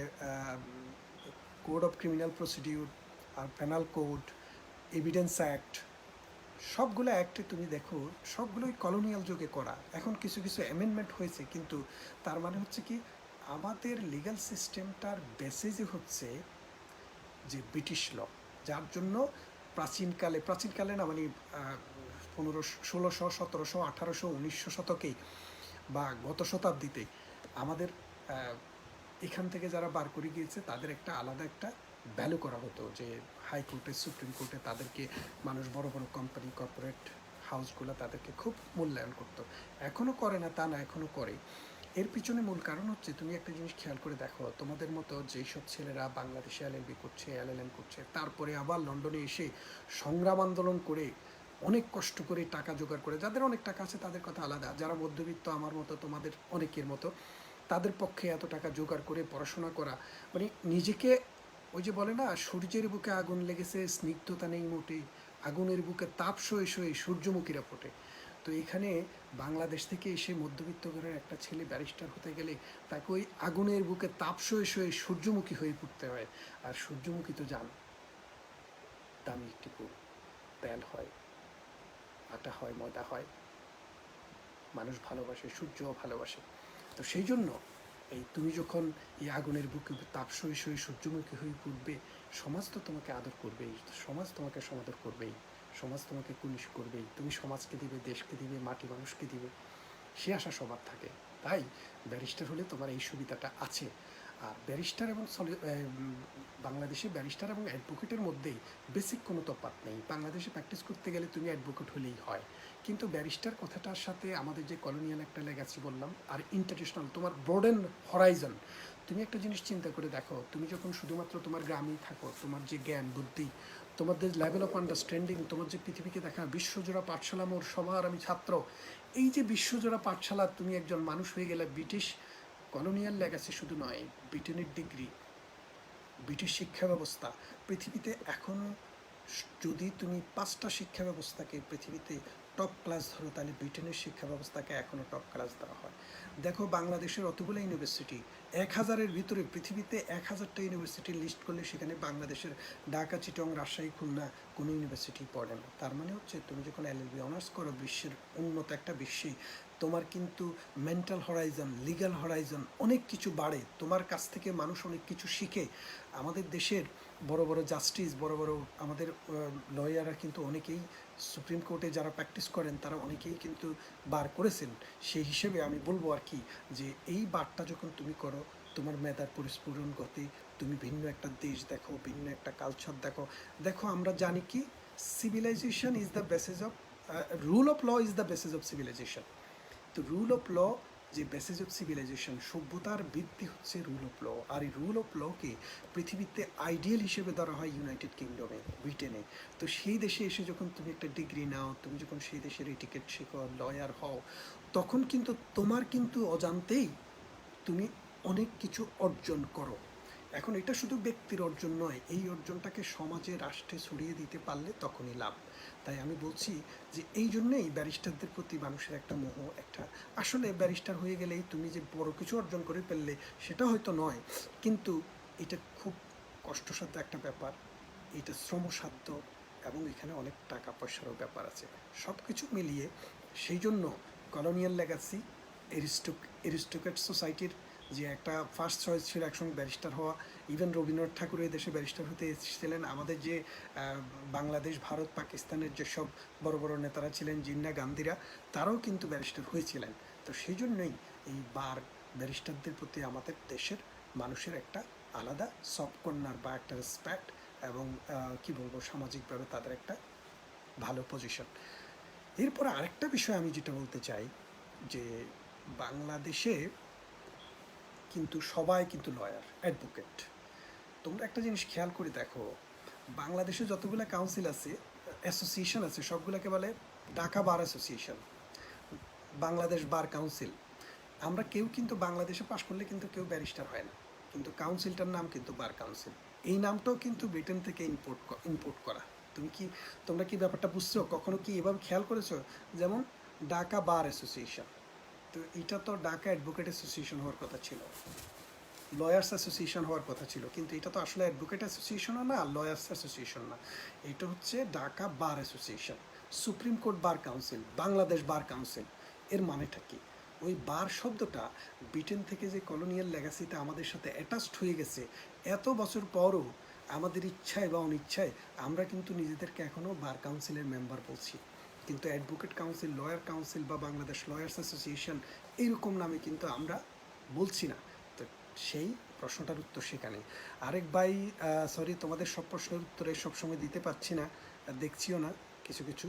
কোড অফ ক্রিমিনাল প্রসিডিউর, আর পেনাল কোড, এভিডেন্স অ্যাক্ট, সবগুলো অ্যাক্টে তুমি দেখো সবগুলোই কলোনিয়াল যুগে করা। এখন কিছু কিছু অ্যামেন্ডমেন্ট হয়েছে, কিন্তু তার মানে হচ্ছে কি, আমাদের লিগ্যাল সিস্টেমটার বেসিসই হচ্ছে যে ব্রিটিশ ল। যার জন্য প্রাচীনকালে না, মানে 1600, 1700, 1800, 1900 শতকেই বা গত শতাব্দীতে আমাদের এখান থেকে যারা বার করে গিয়েছে, তাদের একটা আলাদা একটা ভ্যালু করা হতো, যে হাইকোর্টে, সুপ্রিম কোর্টে তাদেরকে মানুষ, বড় বড় কোম্পানি, কর্পোরেট হাউসগুলো তাদেরকে খুব মূল্যায়ন করতো। এখনও করে না তা না, এখনও করে। এর পিছনে মূল কারণ হচ্ছে, তুমি একটা জিনিস খেয়াল করে দেখো, তোমাদের মতো যেসব ছেলেরা বাংলাদেশে এলএলবি করছে, এলএলএম করছে, তারপরে আবার লন্ডনে এসে সংগ্রাম আন্দোলন করে অনেক কষ্ট করে টাকা জোগাড় করে, যাদের অনেক টাকা আছে তাদের কথা আলাদা, যারা মধ্যবিত্ত আমার মতো তোমাদের অনেকের মতো, তাদের পক্ষে এত টাকা জোগাড় করে পড়াশোনা করা, মানে নিজেকে, ওই যে বলে না সূর্যের বুকে আগুন লেগেছে স্নিগ্ধতা নেই মোটেই, আগুনের বুকে তাপ সয়ে সয়ে সূর্যমুখীরা ফোটে। তো এখানে বাংলাদেশ থেকে এসে মধ্যবিত্ত ঘরের একটা ছেলে ব্যারিস্টার হতে গেলে তাকে ওই আগুনের বুকে তাপ সয়ে সয়ে সূর্যমুখী হয়ে ফুটতে হয়। আর সূর্যমুখী তো জান দামি একটি ফুল, তেল হয়, আটা হয়, ময়দা হয়, মানুষ ভালোবাসে, সূর্যও ভালোবাসে। তো সেই জন্য এই তুমি যখন এই আগুনের বুকে তাপ সয়ে সয়ে সূর্যমুখী হয়ে ফুটবে, সমাজ তো তোমাকে আদর করবেই, সমাজ তোমাকে সমাদর করবেই, সমাজ তোমাকে কুনিশ করবেই, তুমি সমাজকে দিবে, দেশকে দিবে, মাটি মানুষকে দিবে, সে আশা সবার থাকে। তাই ব্যারিস্টার হলে তোমার এই সুবিধাটা আছে। আর ব্যারিস্টার এবং বাংলাদেশে ব্যারিস্টার এবং অ্যাডভোকেটের মধ্যেই বেসিক কোনো তফাৎ নেই। বাংলাদেশে প্র্যাকটিস করতে গেলে তুমি অ্যাডভোকেট হলেই হয়, কিন্তু ব্যারিস্টার কথাটার সাথে আমাদের যে কলোনিয়াল একটা লেগাসি বললাম, আর ইন্টারন্যাশনাল তোমার ব্রডেন হরাইজন। তুমি একটা জিনিস চিন্তা করে দেখো, তুমি যখন শুধুমাত্র তোমার গ্রামেই থাকো, তোমার যে জ্ঞান বুদ্ধি, তোমাদের লেভেল অফ আন্ডারস্ট্যান্ডিং, তোমার যে পৃথিবীকে দেখা, বিশ্বজোড়া পাঠশালা মোর সবার আমি ছাত্র, এই যে বিশ্বজোড়া পাঠশালা, তুমি একজন মানুষ হয়ে গেলে, ব্রিটিশ কলোনিয়াল লেগাসি শুধু নয়, ব্রিটেনের ডিগ্রি, ব্রিটিশ শিক্ষা ব্যবস্থা, পৃথিবীতে এখনও যদি তুমি 5টা শিক্ষা ব্যবস্থাকে পৃথিবীতে টপ ক্লাস ধরো, তাহলে ব্রিটেনের শিক্ষা ব্যবস্থাকে এখনও টপ ক্লাস দেওয়া হয়। দেখো বাংলাদেশের অতগুলো ইউনিভার্সিটি, 1000-এর ভিতরে পৃথিবীতে 1000টা ইউনিভার্সিটি লিস্ট করলে সেখানে বাংলাদেশের ঢাকা, চিটং, রাজশাহী, খুলনা কোনো ইউনিভার্সিটি পড়ে না। তার মানে হচ্ছে তুমি যখন এলএলবি অনার্স করো বিশ্বের উন্নত একটা বিশ্বে, তোমার কিন্তু মেন্টাল হরাইজন, লিগ্যাল হরাইজন অনেক কিছু বাড়ে, তোমার কাছ থেকে মানুষ অনেক কিছু শিখে। আমাদের দেশের বড় বড় জাস্টিস, বড় বড় আমাদের লয়াররা কিন্তু অনেকেই সুপ্রিম কোর্টে যারা প্র্যাকটিস করেন তারা অনেকেই কিন্তু বার করেছেন। সেই হিসেবে আমি বলবো আর কি, যে এই বারটা যখন তুমি করো, তোমার মেধার পরিস্ফুরণ গতি, তুমি ভিন্ন একটা দেশ দেখো, ভিন্ন একটা কালচার দেখো। দেখো আমরা জানি কি, civilization is the basis of, rule of law is the basis of civilization. তো রুল অফ ল যে বেসিস অফ সিভিলাইজেশন, সভ্যতার ভিত্তি হচ্ছে রুল অফ ল। আর এই রুল অফ লকে পৃথিবীতে আইডিয়াল হিসেবে ধরা হয় ইউনাইটেড কিংডমে, ব্রিটেনে। তো সেই দেশে এসে যখন তুমি একটা ডিগ্রি নাও, তুমি যখন সেই দেশের এটিকেট শেখো, লয়ার হও, তখন কিন্তু তোমার কিন্তু অজান্তেই তুমি অনেক কিছু অর্জন করো। এখন এটা শুধু ব্যক্তির অর্জন নয়, এই অর্জনটাকে সমাজে, রাষ্ট্রে ছড়িয়ে দিতে পারলে তখনই লাভ। তাই আমি বলছি যে এই জন্যেই ব্যারিস্টারদের প্রতি মানুষের একটা মোহ, একটা, আসলে ব্যারিস্টার হয়ে গেলেই তুমি যে বড় কিছু অর্জন করে ফেললে সেটা হয়তো নয়, কিন্তু এটা খুব কষ্টসাধ্য একটা ব্যাপার, এটা শ্রমসাধ্য, এবং এখানে অনেক টাকা পয়সারও ব্যাপার আছে, সব কিছু মিলিয়ে। সেই জন্য কলোনিয়াল লেগাসি, এরিস্টোক্রেট সোসাইটির যে একটা ফার্স্ট চয়েস ছিল একসঙ্গে ব্যারিস্টার হওয়া। ইভেন রবীন্দ্রনাথ ঠাকুর এই দেশে ব্যারিস্টার হতে এসেছিলেন। আমাদের যে বাংলাদেশ, ভারত, পাকিস্তানের যেসব বড় বড় নেতারা ছিলেন, জিন্না গান্ধীরা, তারাও কিন্তু ব্যারিস্টার হয়েছিলেন। তো সেই জন্যই এই ব্যারিস্টারদের প্রতি আমাদের দেশের মানুষের একটা আলাদা সফট কর্নার বা একটা রেসপেক্ট, এবং কি বলবো, সামাজিকভাবে তাদের একটা ভালো পজিশন। এরপর আরেকটা বিষয় আমি যেটা বলতে চাই, যে বাংলাদেশে কিন্তু সবাই কিন্তু লয়ার, অ্যাডভোকেট। তোমরা একটা জিনিস খেয়াল করে দেখো, বাংলাদেশে যতগুলো কাউন্সিল আছে, অ্যাসোসিয়েশন আছে, সবগুলোকে বলে Dhaka bar association, Bangladesh bar council. আমরা কেউ কিন্তু বাংলাদেশে পাশ করলে কিন্তু কেউ ব্যারিস্টার হয় না, কিন্তু কাউন্সিলটার নাম কিন্তু বার কাউন্সিল। এই নামটাও কিন্তু ব্রিটেন থেকে ইম্পোর্ট করা। তোমরা কি ব্যাপারটা বুঝছো? কখনো কি এভাবে খেয়াল করেছো? যেমন ঢাকা বার অ্যাসোসিয়েশন, তো এটা তো ঢাকা অ্যাডভোকেট অ্যাসোসিয়েশন হওয়ার কথা ছিল, লয়ার্স অ্যাসোসিয়েশন হওয়ার কথা ছিল, কিন্তু এটা তো আসলে অ্যাডভোকেট অ্যাসোসিয়েশনও না, লয়ার্স অ্যাসোসিয়েশন না, এটা হচ্ছে Dhaka bar association. Supreme court bar council, Bangladesh bar council, এর মানেটা কি? ওই বার শব্দটা ব্রিটেন থেকে যে কলোনিয়াল লেগাসিটা আমাদের সাথে অ্যাটাচড হয়ে গেছে, এত বছর পরও আমাদের ইচ্ছায় বা অনিচ্ছায় আমরা কিন্তু নিজেদেরকে এখনও বার কাউন্সিলের মেম্বার বলছি, কিন্তু অ্যাডভোকেট কাউন্সিল, লয়ার কাউন্সিল বা বাংলাদেশ লয়ার্স অ্যাসোসিয়েশন এইরকম নামে কিন্তু আমরা বলছি না। তো সেই প্রশ্নটার উত্তর সেখানে। আরেক ভাই, সরি, তোমাদের সব প্রশ্নের উত্তরে সবসময় দিতে পারছি না, দেখছিও না কিছু কিছু,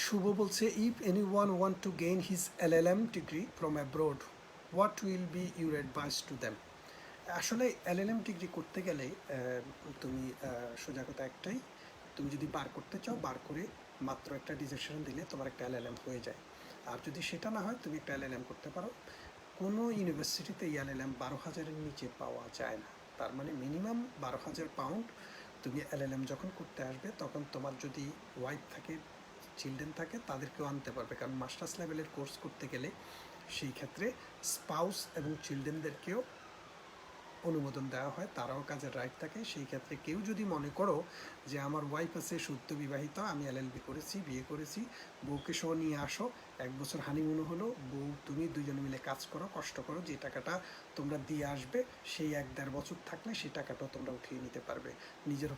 শুভ বলছে, if anyone want to gain his LLM degree from abroad, what will be your advice to them? আসলে এলএলএম ডিগ্রি করতে গেলে তুমি সোজা কথা একটাই, তুমি যদি বার করতে চাও, বার করে মাত্র একটা ডিসিশন দিলে তোমার একটা এলএলএম হয়ে যায়। আর যদি সেটা না হয়, তুমি একটা এলএলএম করতে পারো। কোনো ইউনিভার্সিটিতে এই এলএলএম 12,000-এর নিচে পাওয়া যায় না। তার মানে মিনিমাম 12,000 পাউন্ড। তুমি এলএলএম যখন করতে আসবে, তখন তোমার যদি ওয়াইফ থাকে, চিলড্রেন থাকে, তাদেরকেও আনতে পারবে, কারণ মাস্টার্স লেভেলের কোর্স করতে গেলে সেই ক্ষেত্রে স্পাউস এবং চিলড্রেনদেরকেও অনুমোদন দেওয়া হয়, তারাও কাজের রাইট থাকে। সেই ক্ষেত্রে কেউ যদি মনে করো যে আমার ওয়াইফ আছে, সদ্য বিবাহিত, আমি এলএলবি করেছি, বিয়ে করেছি, বউকে সহ নিয়ে আসো, 1 বছর হানিমুনও হলো, বউ তুমি দুজনে মিলে কাজ করো, কষ্ট করো, যে টাকাটা তোমরা দিয়ে আসবে সেই 1-1.5 বছর থাকলে সেই টাকাটাও তোমরা উঠিয়ে নিতে পারবে। নিজের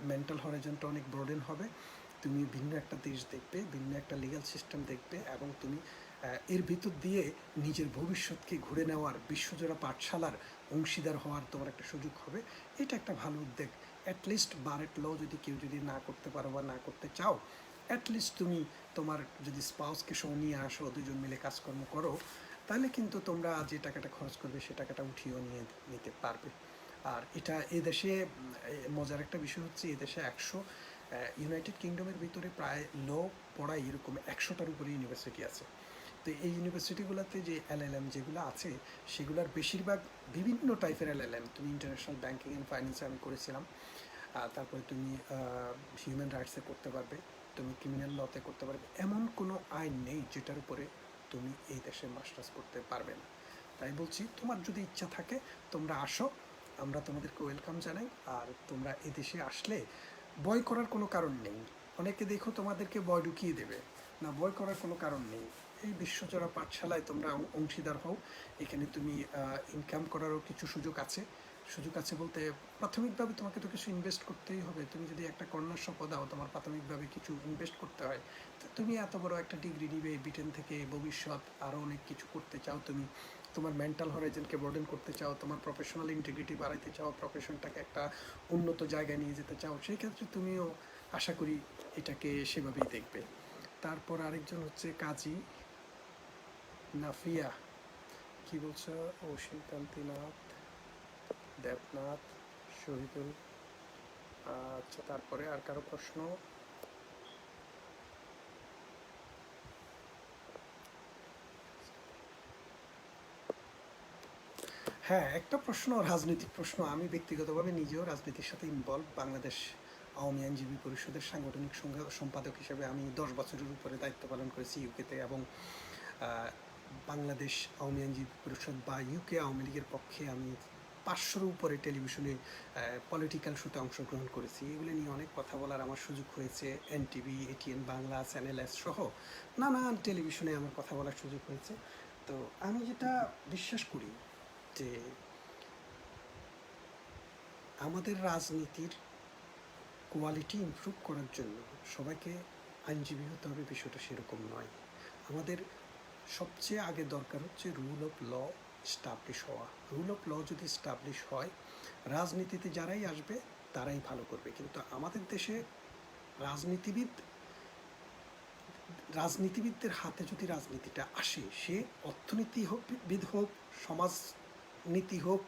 মেন্টাল হরাইজনটা অনেক ব্রডেন হবে, তুমি ভিন্ন একটা দেশ দেখবে, ভিন্ন একটা লিগ্যাল সিস্টেম দেখবে, এবং তুমি এর ভিতর দিয়ে নিজের ভবিষ্যৎকে ঘুরে নেওয়ার, বিশ্বজোড়া পাঠশালার অংশীদার হওয়ার তোমার একটা সুযোগ হবে। এটা একটা ভালো উদ্যোগ। অ্যাটলিস্ট বারেট ল যদি কেউ যদি না করতে পারো বা না করতে চাও, অ্যাটলিস্ট তুমি তোমার যদি স্পাউসকে সহ নিয়ে আসো, দুজন মিলে কাজকর্ম করো, তাহলে কিন্তু তোমরা যে টাকাটা খরচ করবে সে টাকাটা উঠিয়েও নিয়ে নিতে পারবে। আর এটা এদেশে মজার একটা বিষয় হচ্ছে, এদেশে ইউনাইটেড কিংডমের ভিতরে প্রায় ল পড়াই এরকম 100টার উপরে ইউনিভার্সিটি আছে। তো এই ইউনিভার্সিটিগুলোতে যে এলএলএম যেগুলো আছে, সেগুলোর বেশিরভাগ বিভিন্ন টাইপের এলএলএম। তুমি ইন্টারন্যাশনাল ব্যাংকিং অ্যান্ড ফাইন্যান্সে আমি করেছিলাম, তারপরে তুমি হিউম্যান রাইটসে করতে পারবে, তুমি ক্রিমিনাল লতে করতে পারবে। এমন কোনো আইন নেই যেটার উপরে তুমি এই দেশে মাস্টার্স করতে পারবে না। তাই বলছি, তোমার যদি ইচ্ছা থাকে তোমরা আসো, আমরা তোমাদেরকে ওয়েলকাম জানাই। আর তোমরা এদেশে আসলে ভয় করার কোনো কারণ নেই। অনেকে দেখো তোমাদেরকে ভয় ঢুকিয়ে দেবে, না, ভয় করার কোনো কারণ নেই। এই বিশ্বজোড়া পাঠশালায় তোমরা অংশীদার হও। এখানে তুমি ইনকাম করারও কিছু সুযোগ আছে। সুযোগ আছে বলতে, প্রাথমিকভাবে তোমাকে তো কিছু ইনভেস্ট করতেই হবে। তুমি যদি একটা কন্যার শপথ দাও, তোমার প্রাথমিকভাবে কিছু ইনভেস্ট করতে হয়। তুমি এত বড় একটা ডিগ্রি নিবে ব্রিটেন থেকে, ভবিষ্যৎ আরও অনেক কিছু করতে চাও, তুমি তোমার মেন্টাল হরাইজনকে ব্রডেন করতে চাও, তোমার প্রফেশনাল ইন্টিগ্রিটি বাড়াইতে চাও, প্রফেশনটাকে একটা উন্নত জায়গায় নিয়ে যেতে চাও, সেই ক্ষেত্রে তুমিও আশা করি এটাকে সেভাবেই দেখবে। তারপর আরেকজন হচ্ছে কাজী নাফিয়া, কি বলছো? অসীমকান্তিনাথ, দেবনাথ, শহীদুল। আচ্ছা, তারপরে আর কারো প্রশ্ন? হ্যাঁ, একটা প্রশ্ন, রাজনৈতিক প্রশ্ন। আমি ব্যক্তিগতভাবে নিজেও রাজনীতির সাথে ইনভলভ। বাংলাদেশ আওয়ামী আইনজীবী পরিষদের সাংগঠনিক সম্পাদক হিসেবে আমি 10 বছরের উপরে দায়িত্ব পালন করেছি ইউকেতে, এবং বাংলাদেশ আওয়ামী আইনজীবী পরিষদ বা ইউকে আওয়ামী লীগের পক্ষে আমি 500-এর উপরে টেলিভিশনে পলিটিক্যাল শোতে অংশগ্রহণ করেছি। এগুলো নিয়ে অনেক কথা বলার আমার সুযোগ হয়েছে। NTV, ATN Bangla, channel S সহ নানান টেলিভিশনে আমার কথা বলার সুযোগ হয়েছে। তো আমি যেটা বিশ্বাস করি যে আমাদের রাজনীতির কোয়ালিটি ইমপ্রুভ করার জন্য সবাইকে আইনজীবী হতে হবে, বিষয়টা সেরকম নয়। আমাদের সবচেয়ে আগে দরকার হচ্ছে রুল অফ ল স্টাবলিশ হওয়া। রুল অফ ল যদি স্টাবলিশ হয়, রাজনীতিতে যারাই আসবে তারাই ভালো করবে। কিন্তু আমাদের দেশে রাজনীতিবিদদের হাতে যদি রাজনীতিটা আসে, সে অর্থনীতিবিদ হোক, সমাজনীতি হোক,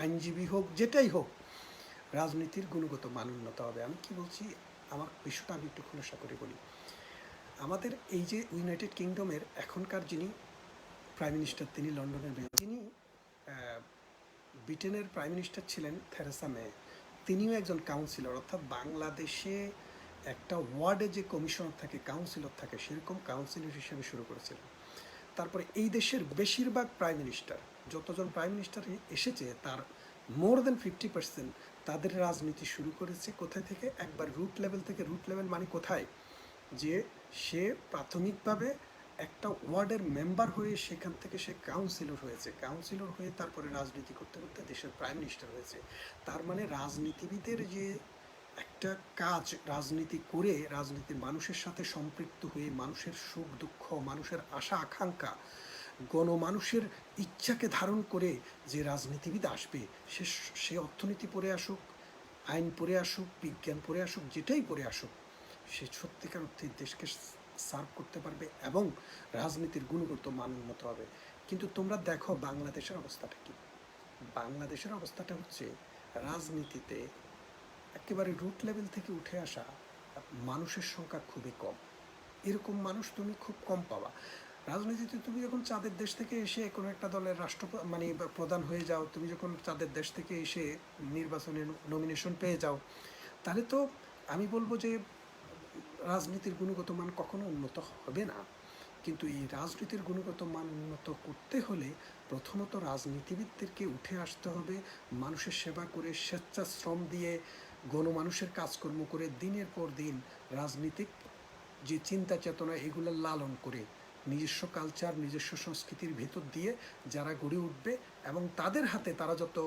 আইনজীবী হোক, যেটাই হোক, রাজনীতির গুণগত মান উন্নত হবে। আমি কি বলছি, আমার বিষয়টা আমি একটু খোলাসা করে বলি। আমাদের এই যে ইউনাইটেড কিংডমের এখনকার যিনি প্রাইম মিনিস্টার, তিনি লন্ডনের যিনি ব্রিটেনের প্রাইম মিনিস্টার ছিলেন থেরেসা মে, তিনিও একজন কাউন্সিলর। অর্থাৎ বাংলাদেশে একটা ওয়ার্ডে যে কমিশনার থাকে, কাউন্সিলর থাকে, সেরকম কাউন্সিলর হিসেবে শুরু করেছিলেন। তারপরে এই দেশের বেশিরভাগ প্রাইম মিনিস্টার, যতজন প্রাইম মিনিস্টার এসেছে, তার মোর দেন 50% তাদের রাজনীতি শুরু করেছে কোথায় থেকে? একবার রুট লেভেল থেকে। রুট লেভেল মানে কোথায়? যে সে প্রাথমিকভাবে একটা ওয়ার্ডের মেম্বার হয়ে সেখান থেকে সে কাউন্সিলর হয়েছে, কাউন্সিলর হয়ে তারপরে রাজনীতি করতে করতে দেশের প্রাইম মিনিস্টার হয়েছে। তার মানে রাজনীতিবিদের যে একটা কাজ, রাজনীতি করে, রাজনীতির মানুষের সাথে সম্পৃক্ত হয়ে, মানুষের সুখ দুঃখ, মানুষের আশা আকাঙ্ক্ষা, গণমানুষের ইচ্ছাকে ধারণ করে যে রাজনীতিবিদ আসবে, সে অর্থনীতি পড়ে আসুক, আইন পড়ে আসুক, বিজ্ঞান পড়ে আসুক, যেটাই পড়ে আসুক, সে সত্যিকার অর্থে দেশকে সার্ভ করতে পারবে এবং রাজনীতির গুণগত মান উন্নত হবে। কিন্তু তোমরা দেখো বাংলাদেশের অবস্থাটা কি। বাংলাদেশের অবস্থাটা হচ্ছে রাজনীতিতে একেবারে রুট লেভেল থেকে উঠে আসা মানুষের সংখ্যা খুবই কম। এরকম মানুষ তুমি খুব কম পাবা। রাজনীতিতে তুমি যখন চাঁদের দেশ থেকে এসে কোনো একটা দলের মানে প্রধান হয়ে যাও, তুমি যখন চাঁদের দেশ থেকে এসে নির্বাচনে নমিনেশন পেয়ে যাও, তাহলে তো আমি বলবো যে রাজনীতির গুণগত মান কখনো উন্নত হবে না। কিন্তু এই রাজনীতির গুণগত মান উন্নত করতে হলে প্রথমত রাজনীতিবিদদেরকে উঠে আসতে হবে, মানুষের সেবা করে স্বেচ্ছাশ্রম দিয়ে গণমানুষের কাজকর্ম করে দিনের পর দিন রাজনীতিক যে চিন্তা চেতনা এগুলো লালন করে নিজস্ব কালচার, নিজস্ব সংস্কৃতির ভেতর দিয়ে যারা গড়ে উঠবে এবং তাদের হাতে তারা যত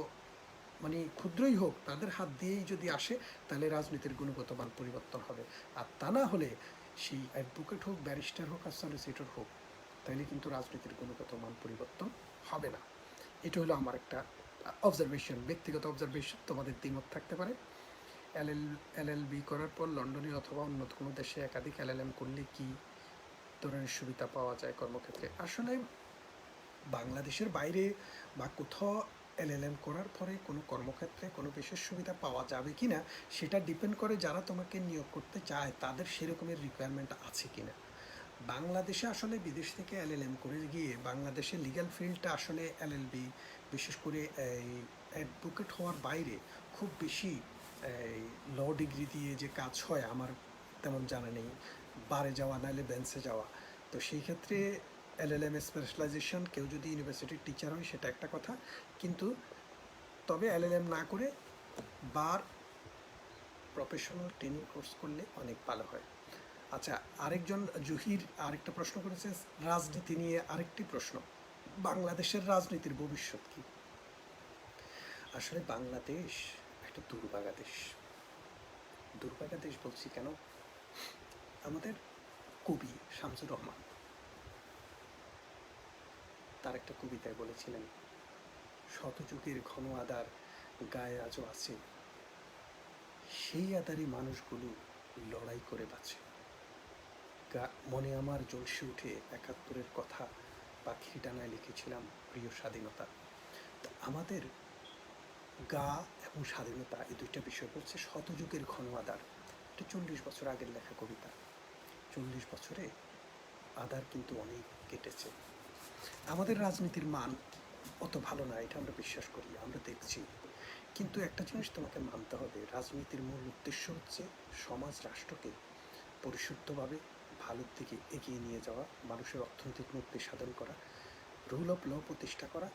মানে ক্ষুদ্রই হোক তাদের হাত দিয়েই যদি আসে, তাহলে রাজনীতির গুণগত মান পরিবর্তন হবে। আর তা না হলে সেই অ্যাডভোকেট হোক, ব্যারিস্টার হোক আর সলিসিটর হোক, তাহলে কিন্তু রাজনীতির গুণগত মান পরিবর্তন হবে না। এটা হলো আমার একটা অবজারভেশন, ব্যক্তিগত অবজারভেশন। তোমাদের দ্বিমত থাকতে পারে। এলএলবি করার পর লন্ডনে অথবা অন্য কোনো দেশে একাধিক এলএলএম করলে কি ধরনের সুবিধা পাওয়া যায় কর্মক্ষেত্রে? আসলে বাংলাদেশের বাইরে বা কোথাও এলএলএম করার পরে কোনো কর্মক্ষেত্রে কোনো বিশেষ সুবিধা পাওয়া যাবে কি না সেটা ডিপেন্ড করে যারা তোমাকে নিয়োগ করতে চায় তাদের সেরকমের রিকোয়ারমেন্ট আছে কি না। বাংলাদেশে আসলে বিদেশ থেকে এলএলএম করে গিয়ে বাংলাদেশের লিগ্যাল ফিল্ডটা আসলে এলএলবি বিশেষ করে এই অ্যাডভোকেট হওয়ার বাইরে খুব বেশি এই ল ডিগ্রি দিয়ে যে কাজ হয় আমার তেমন জানা নেই। বারে যাওয়া নাহলে বেঞ্চে যাওয়া। তো সেই ক্ষেত্রে এলএলএম স্পেশালাইজেশন কেউ যদি ইউনিভার্সিটির টিচার হয় সেটা একটা কথা, কিন্তু তবে এলএলএম না করে বার প্রফেশনাল ট্রেনিং কোর্স করলে অনেক ভালো হয়। আচ্ছা, আরেকজন জহির আরেকটা প্রশ্ন করেছে রাজনীতি নিয়ে। আরেকটি প্রশ্ন, বাংলাদেশের রাজনীতির ভবিষ্যৎ কি? আসলে বাংলাদেশ একটা দুর্ভাগা দেশ। দুর্ভাগা দেশ বলছি কেন, আমাদের কবি শামসুর রহমান তার একটা কবিতায় বলেছিলেন, শতযুগের ঘন আদার গায়ে আজও আছে, সেই আদারি মানুষগুলো লড়াই করে বাঁচে। মনে আমার জ্বলসে উঠে ৭১-এর কথা, পাখির ডানায় লিখেছিলাম প্রিয় স্বাধীনতা। তো আমাদের গা এবং স্বাধীনতা এই দুইটা বিষয় বলছে শতযুগের ঘন আদার। এটা ৪০ বছর আগের লেখা কবিতা। ৪০ বছরে আদার কিন্তু অনেক কেটেছে। আমাদের রাজনীতির মান অত ভালো না, এটা আমরা বিশ্বাস করি, আমরা দেখছি। কিন্তু একটা জিনিস তোমাকে মানতে হবে, রাজনীতির মূল উদ্দেশ্য হচ্ছে সমাজ রাষ্ট্রকে পরিশুদ্ধভাবে ভালোর দিকে এগিয়ে নিয়ে যাওয়া, মানুষের অর্থনৈতিক মুক্তি সাধন করা, রুল অফ ল প্রতিষ্ঠা করা,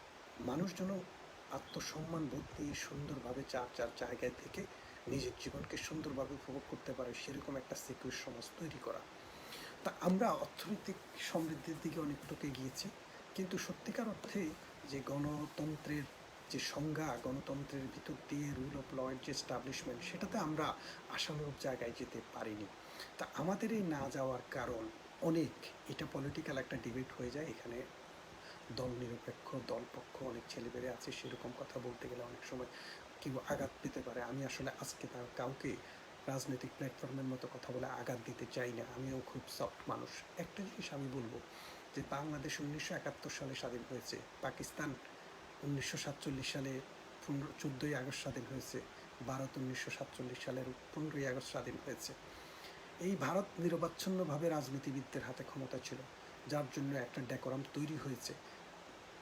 মানুষ যেন আত্মসম্মান বোধ নিয়ে সুন্দরভাবে যার যার জায়গায় থেকে নিজের জীবনকে সুন্দরভাবে উপভোগ করতে পারে সেরকম একটা সিকিউর সমাজ তৈরি করা। তা আমরা অর্থনৈতিক সমৃদ্ধির দিকে অনেকটুকু গিয়েছি, কিন্তু সত্যিকার অর্থে যে গণতন্ত্রের যে সংজ্ঞা, গণতন্ত্রের ভিতর দিয়ে রুল অফ ল এর যে এস্টাবলিশমেন্ট, সেটাতে আমরা আশানুরূপ জায়গায় যেতে পারিনি। তা আমাদের এই না যাওয়ার কারণ অনেক, এটা পলিটিক্যাল একটা ডিবেট হয়ে যায়। এখানে দল নিরপেক্ষ, দল পক্ষ অনেক ছেলেবেলে আছে, সেরকম কথা বলতে গেলে অনেক সময় কেউ আঘাত পেতে পারে। আমি আসলে আজকে তার কাউকে রাজনৈতিক প্ল্যাটফর্মের মতো কথা বলে আঘাত দিতে চাই না, আমিও খুব সফট মানুষ। একটা জিনিস আমি বলবো যে বাংলাদেশ ১৯৭১ সালে স্বাধীন হয়েছে, পাকিস্তান ১৯৪৭ সালে ১৪ই আগস্ট স্বাধীন হয়েছে, ভারত ১৯৪৭ সালের ১৫ই আগস্ট স্বাধীন হয়েছে। এই ভারত নিরবচ্ছিন্নভাবে রাজনীতিবিদদের হাতে ক্ষমতা ছিল, যার জন্য একটা ডেকোরাম তৈরি হয়েছে।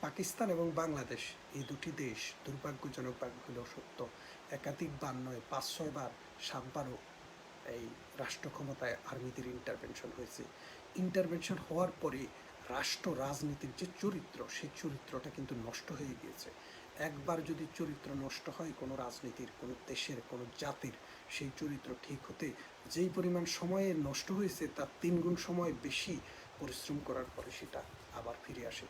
পাকিস্তান এবং বাংলাদেশ এই দুটি দেশ দুর্ভাগ্যজনকভাবে হলেও সত্য একাধিকবার নয় ৫-৬ বার ৭বারও এই রাষ্ট্র ক্ষমতায় আর্মিদের ইন্টারভেনশন হয়েছে। ইন্টারভেনশন হওয়ার পরে রাষ্ট্র রাজনীতির যে চরিত্র, সেই চরিত্রটা কিন্তু নষ্ট হয়ে গিয়েছে। একবার যদি চরিত্র নষ্ট হয় কোনো রাজনীতির, কোনো দেশের, কোনো জাতির, সেই চরিত্র ঠিক হতে যেই পরিমাণ সময়ে নষ্ট হয়েছে তার ৩ গুণ সময় বেশি পরিশ্রম করার পরে সেটা আবার ফিরে আসে।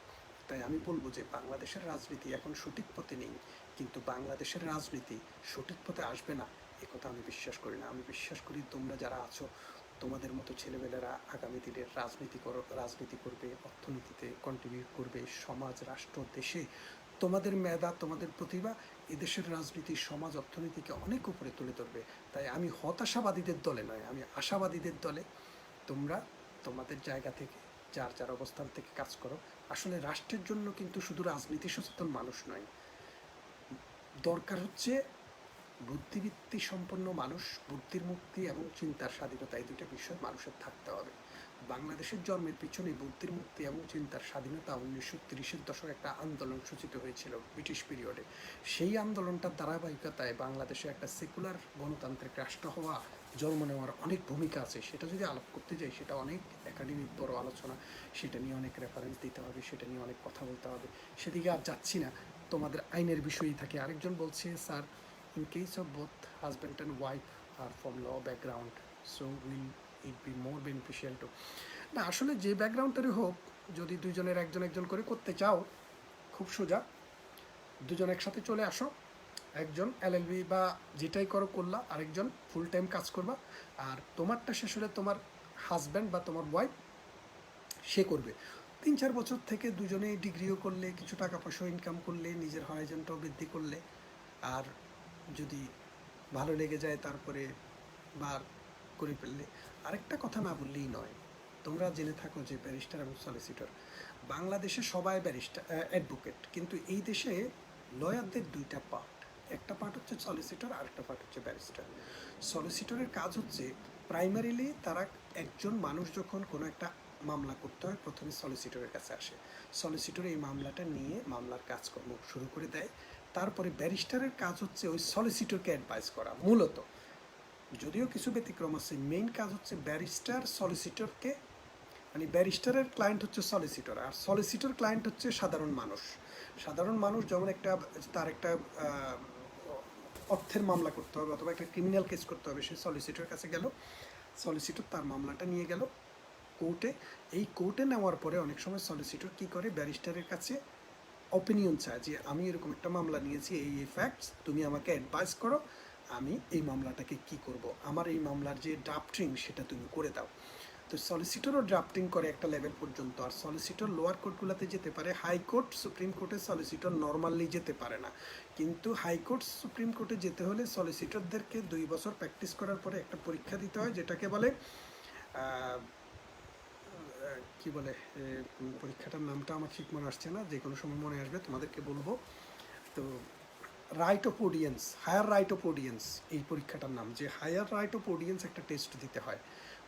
তাই আমি বলবো যে বাংলাদেশের রাজনীতি এখন সঠিক পথে নেই, কিন্তু বাংলাদেশের রাজনীতি সঠিক পথে আসবে না একথা আমি বিশ্বাস করি না। আমি বিশ্বাস করি তোমরা যারা আছো, তোমাদের মতো ছেলেমেয়েরা আগামী দিনের রাজনীতি করবে, অর্থনীতিতে কন্ট্রিবিউট করবে, সমাজ রাষ্ট্র দেশে তোমাদের মেধা, তোমাদের প্রতিভা এদেশের রাজনীতি, সমাজ, অর্থনীতিকে অনেক উপরে তুলে ধরবে। তাই আমি হতাশাবাদীদের দলে নয়, আমি আশাবাদীদের দলে। তোমরা তোমাদের জায়গা থেকে যার যার অবস্থান থেকে কাজ করো। আসলে রাষ্ট্রের জন্য কিন্তু শুধু রাজনীতি সচেতন মানুষ নয়, দরকার হচ্ছে বুদ্ধিবৃত্তি সম্পন্ন মানুষ, বুদ্ধির মুক্তি এবং চিন্তার স্বাধীনতা, এই দুইটা বিষয় মানুষের থাকতে হবে। বাংলাদেশের জন্মের পিছনে বুদ্ধির মুক্তি এবং চিন্তার স্বাধীনতা 1930-এর দশকে একটা আন্দোলন সূচিত হয়েছিল ব্রিটিশ পিরিয়ডে। সেই আন্দোলনটার ধারাবাহিকতায় বাংলাদেশে একটা সেকুলার গণতান্ত্রিক রাষ্ট্র হওয়া, জন্ম নেওয়ার অনেক ভূমিকা আছে। সেটা যদি আলাপ করতে যাই, সেটা অনেক একাডেমিক বড় আলোচনা, সেটা নিয়ে অনেক রেফারেন্স দিতে হবে, সেটা নিয়ে অনেক কথা বলতে হবে। সেদিকে আর যাচ্ছি না, তোমাদের আইনের বিষয়ই থাকে। আরেকজন বলছে, sir, in case of both husband and wife are from law background, so will it be more beneficial to? না, আসলে যে ব্যাকগ্রাউন্ডেরই হোক, যদি দুইজনের একজন একজন করে করতে চাও, খুব সোজা, দুজন একসাথে চলে আসো। একজন এলএলবি বা যেটাই করো করলা, আরেকজন ফুল টাইম কাজ করবা, আর তোমারটা শেষ হলে তোমার হাজব্যান্ড বা তোমার ওয়াইফ সে করবে। 3-4 বছর থেকে দুজনেই ডিগ্রিও করলে, কিছু টাকা পয়সা ইনকাম করলে, নিজের হরাইজনটাও বৃদ্ধি করলে, আর যদি ভালো লেগে যায় তারপরে বার করে ফেললে। আরেকটা কথা না বললেই নয়, তোমরা জেনে থাকো যে ব্যারিস্টার এবং সলিসিটর, বাংলাদেশে সবাই ব্যারিস্টার অ্যাডভোকেট, কিন্তু এই দেশে লয়ারদের দুইটা পার্ট, একটা পার্ট হচ্ছে সলিসিটর, আরেকটা পার্ট হচ্ছে ব্যারিস্টার। সলিসিটরের কাজ হচ্ছে প্রাইমারিলি তারা, একজন মানুষ যখন কোনো একটা মামলা করতে হয়, প্রথমে সলিসিটরের কাছে আসে, সলিসিটর এই মামলাটা নিয়ে মামলার কাজকর্ম শুরু করে দেয়। তারপরে ব্যারিস্টারের কাজ হচ্ছে ওই সলিসিটরকে অ্যাডভাইস করা মূলত, যদিও কিছু ব্যতিক্রম আছে। মেইন কাজ হচ্ছে ব্যারিস্টার সলিসিটরকে, মানে ব্যারিস্টারের ক্লায়েন্ট হচ্ছে সলিসিটর, আর সলিসিটর ক্লায়েন্ট হচ্ছে সাধারণ মানুষ। সাধারণ মানুষ যেমন তার একটা অর্থের মামলা করতে হবে অথবা একটা ক্রিমিনাল কেস করতে হবে, সে সলিসিটর কাছে গেল, সলিসিটর তার মামলাটা নিয়ে গেল কোর্টে। এই কোর্টে নেওয়ার পরে অনেক সময় সলিসিটর কী করে, ব্যারিস্টারের কাছে অপিনিয়ন চায় যে আমি এরকম একটা মামলা নিয়েছি, এই ফ্যাক্টস, তুমি আমাকে অ্যাডভাইস করো, আমি এই মামলাটাকে কি করব, আমার এই মামলার যে ড্রাফটিং সেটা তুমি করে দাও। তো সলিসিটরও ড্রাফটিং করে একটা লেভেল পর্যন্ত, আর সলিসিটর লোয়ার কোর্টগুলোতে যেতে পারে, হাইকোর্ট সুপ্রিম কোর্টে সলিসিটর নর্মালি যেতে পারে না। কিন্তু হাইকোর্ট সুপ্রিম কোর্টে যেতে হলে সলিসিটরদেরকে 2 বছর প্র্যাকটিস করার পরে একটা পরীক্ষা দিতে হয়, যেটাকে বলে কি বলে, পরীক্ষাটার নামটা আমার ঠিক মনে আসছে না, যে কোনো সময় মনে আসবে তোমাদেরকে বলবো। তো right of audience, higher right of audience, এই পরীক্ষাটার নাম, যে হায়ার রাইট অফ অডিয়েন্স একটা টেস্ট দিতে হয়।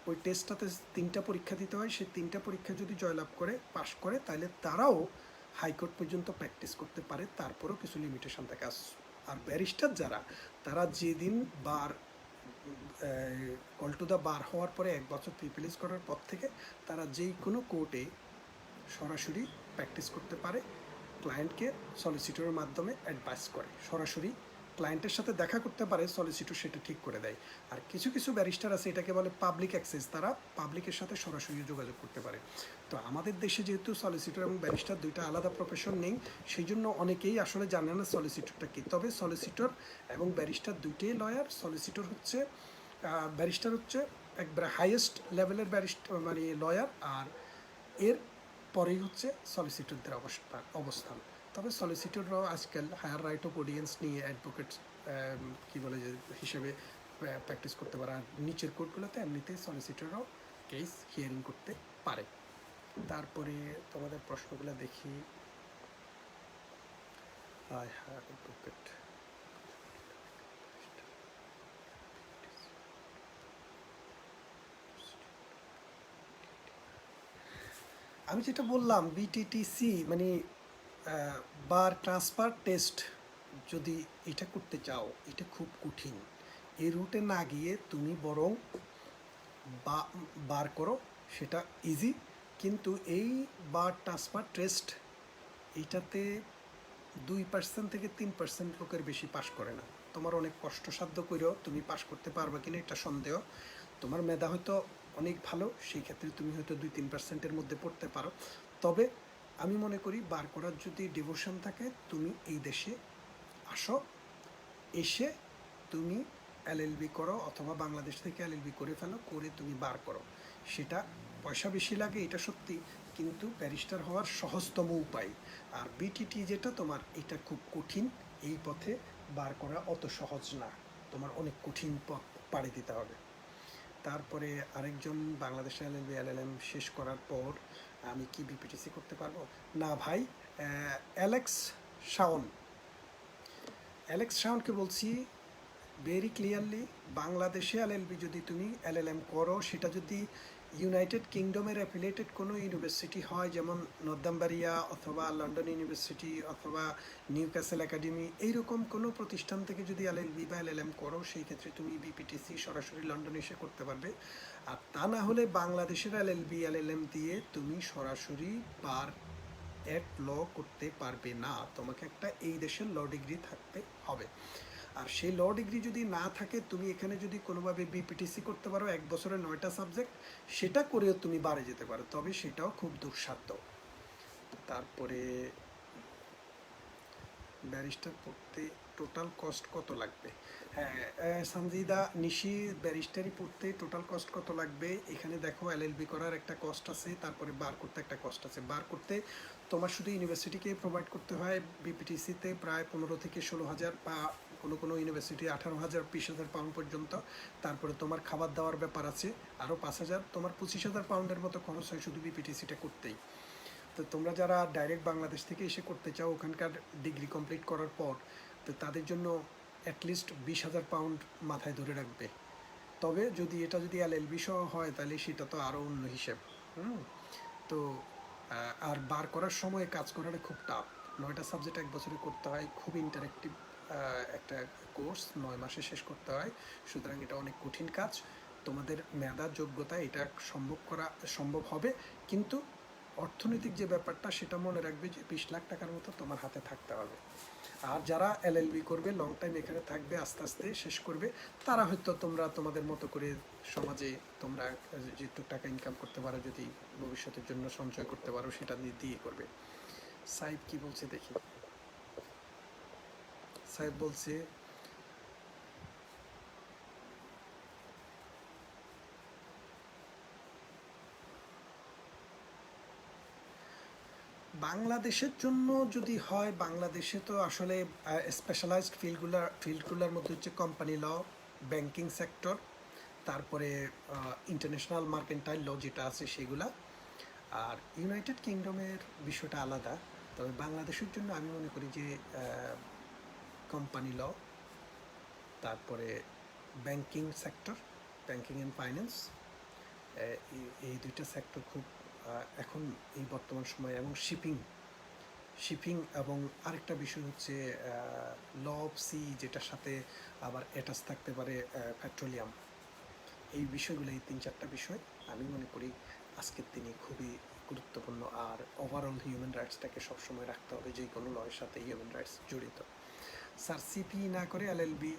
ওই টেস্টটাতে 3টা পরীক্ষা দিতে হয়, সেই 3টা পরীক্ষা যদি জয়লাভ করে, পাশ করে, তাহলে তারাও হাইকোর্ট পর্যন্ত প্র্যাকটিস করতে পারে, তারপরেও কিছু লিমিটেশন থাকে। আর ব্যারিস্টার যারা, তারা যেদিন বার কল টু দ্য বার হওয়ার পরে 1 বছর প্রিভিলেজ করার পর থেকে তারা যেই কোনো কোর্টে সরাসরি প্র্যাকটিস করতে পারে, ক্লায়েন্টকে সলিসিটরের মাধ্যমে অ্যাডভাইস করে, সরাসরি ক্লায়েন্টের সাথে দেখা করতে পারে, সলিসিটর সেটা ঠিক করে দেয়। আর কিছু কিছু ব্যারিস্টার আছে, এটাকে বলে পাবলিক অ্যাক্সেস, তারা পাবলিকের সাথে সরাসরি যোগাযোগ করতে পারে। তো আমাদের দেশে যেহেতু সলিসিটর এবং ব্যারিস্টার দুইটা আলাদা প্রফেশন নেই, সেই জন্য অনেকেই আসলে জানে না সলিসিটরটা কী। তবে সলিসিটর এবং ব্যারিস্টার দুইটাই লয়ার। সলিসিটর হচ্ছে, ব্যারিস্টার হচ্ছে একবারে হাইয়েস্ট লেভেলের ব্যারিস্টার, মানে লয়ার, আর এর পরেই হচ্ছে সলিসিটরদের অবস্থান। তবে সলিসিটররাও আজকাল হায়ার রাইট অফ অডিয়েন্স নিয়ে অ্যাডভোকেট কী বলে যে হিসেবে প্র্যাকটিস করতে পারে, আর নিচের কোর্টগুলোতে এমনিতেই সলিসিটররাও কেস হিয়ারিং করতে পারে। তারপরে তোমাদের প্রশ্নগুলো দেখি। অ্যাডভোকেট, আমি যেটা বললাম বিটিটিসি, মানে বার ট্রান্সফার টেস্ট, যদি এটা করতে চাও, এটা খুব কঠিন। এই রুটে না গিয়ে তুমি বরং বার করো, সেটা ইজি। কিন্তু এই বার ট্রান্সফার টেস্ট, এইটাতে 2% থেকে 3% লোকের বেশি পাশ করে না। তোমার অনেক কষ্টসাধ্য করেও তুমি পাশ করতে পারবে কিনা এটা সন্দেহ। তোমার মেধা হয়তো অনেক ভালো, সেই ক্ষেত্রে তুমি হয়তো 2-3%-এর মধ্যে পড়তে পারো। তবে আমি মনে করি বার করার যদি ডিভোশন থাকে, তুমি এই দেশে আসো, এসে তুমি এলএলবি করো অথবা বাংলাদেশ থেকে এলএলবি করে ফেলো, করে তুমি বার করো। সেটা পয়সা বেশি লাগে, এটা সত্যি, কিন্তু ব্যারিস্টার হওয়ার সহজতম উপায়। আর বিটিটি যেটা তোমার, এটা খুব কঠিন, এই পথে বার করা অত সহজ না, তোমার অনেক কঠিন পথ পাড়ি দিতে হবে। তারপরে আরেকজন বাংলাদেশে এলএলবি এলএলএম শেষ করার পর আমি কি বিপিটিসি করতে পারবো? না ভাই, অ্যালেক্স শাওন, অ্যালেক্স শাওনকে বলছি ভেরি ক্লিয়ারলি, বাংলাদেশে এলএলবি যদি তুমি এলএলএম করো, সেটা যদি ইউনাইটেড কিংডমের অ্যাফিলিয়েটেড কোনো ইউনিভার্সিটি হয়, যেমন নর্দাম্বারিয়া অথবা লন্ডন ইউনিভার্সিটি অথবা নিউ ক্যাসেল একাডেমি, এইরকম কোনো প্রতিষ্ঠান থেকে যদি এলএলবি বা এলএলএম করো, সেই ক্ষেত্রে তুমি বিপিটিসি সরাসরি লন্ডনে এসে করতে পারবে। আর তা না হলে বাংলাদেশের এলএলবি এলএলএম দিয়ে তুমি সরাসরি বার অ্যাট ল করতে পারবে না, তোমাকে একটা এই দেশের ল ডিগ্রি থাকতে হবে। আর সেই ল ডিগ্রি যদি না থাকে, তুমি এখানে যদি কোনোভাবে বিপিটিসি করতে পারো 1 বছরে 9টা সাবজেক্ট, সেটা করেও তুমি বাড়ে যেতে পারো, তবে সেটাও খুব দুঃসাধ্য। তারপরে ব্যারিস্টার পড়তে টোটাল কস্ট কত লাগবে? হ্যাঁ সঞ্জিদা নিশি, ব্যারিস্টারি পড়তে টোটাল কস্ট কত লাগবে? এখানে দেখো, এলএলবি করার একটা কস্ট আছে, তারপরে বার করতে একটা কস্ট আছে। বার করতে তোমার শুধু ইউনিভার্সিটিকে প্রোভাইড করতে হয়, বিপিটিসিতে প্রায় 15 থেকে 16 হাজার, বা কোনো কোনো ইউনিভার্সিটি 18 হাজার 20 হাজার পাউন্ড পর্যন্ত। তারপরে তোমার খাবার দাওয়ার ব্যাপার আছে, আরও 5 হাজার, তোমার 25 হাজার পাউন্ডের মতো খরচ হয় শুধু বিপিটিসিটা করতেই। তো তোমরা যারা ডাইরেক্ট বাংলাদেশ থেকে এসে করতে চাও ওখানকার ডিগ্রি কমপ্লিট করার পর, তো তাদের জন্য অ্যাটলিস্ট 20 হাজার পাউন্ড মাথায় ধরে রাখবে। তবে যদি এলএলবি সহ হয়, তাহলে সেটা তো আরও অন্য হিসেব। তো আর বার করার সময় কাজ করাটা খুব টাফ, 9টা সাবজেক্ট 1 বছরে করতে হয়, খুব ইন্টারেক্টিভ একটা কোর্স, 9 মাসে শেষ করতে হয়। সুতরাং এটা অনেক কঠিন কাজ, তোমাদের মেধা যোগ্যতা এটা সম্ভব হবে, কিন্তু অর্থনৈতিক যে ব্যাপারটা সেটা মনে রাখবে যে 20 লাখ টাকার মতো তোমার হাতে থাকতে হবে। আর যারা এলএলবি করবে, লং টাইম এখানে থাকবে, আস্তে আস্তে শেষ করবে, তারা হয়তো তোমরা তোমাদের মতো করে সমাজে তোমরা যেটুকু টাকা ইনকাম করতে পারো, যদি ভবিষ্যতের জন্য সঞ্চয় করতে পারো, সেটা দিয়ে করবে। সাহেব কি বলছে দেখি। সাহেব বলছে বাংলাদেশের জন্য যদি হয়, বাংলাদেশে তো আসলে স্পেশালাইজড ফিল্ডগুলোর মধ্যে হচ্ছে কোম্পানি ল, ব্যাংকিং সেক্টর, তারপরে ইন্টারন্যাশনাল মার্কেন্টাইল ল যেটা আছে সেগুলা। আর ইউনাইটেড কিংডমের বিষয়টা আলাদা, তবে বাংলাদেশের জন্য আমি মনে করি যে কোম্পানি ল, তারপরে banking sector, banking and finance, এই দুইটা সেক্টর খুব এখন এই বর্তমান সময়ে, এবং শিপিং এবং আরেকটা বিষয় হচ্ছে ল অফ সি, যেটার সাথে আবার অ্যাটাচ থাকতে পারে পেট্রোলিয়াম। এই বিষয়গুলো, এই 3-4টা বিষয় আমি মনে করি আজকের দিনে খুবই গুরুত্বপূর্ণ। আর ওভারঅল হিউম্যান রাইটসটাকে সবসময় রাখতে হবে, যে কোনো লয়ের সাথে হিউম্যান রাইটস জড়িত। স্যার সিপি না করে এলএলবি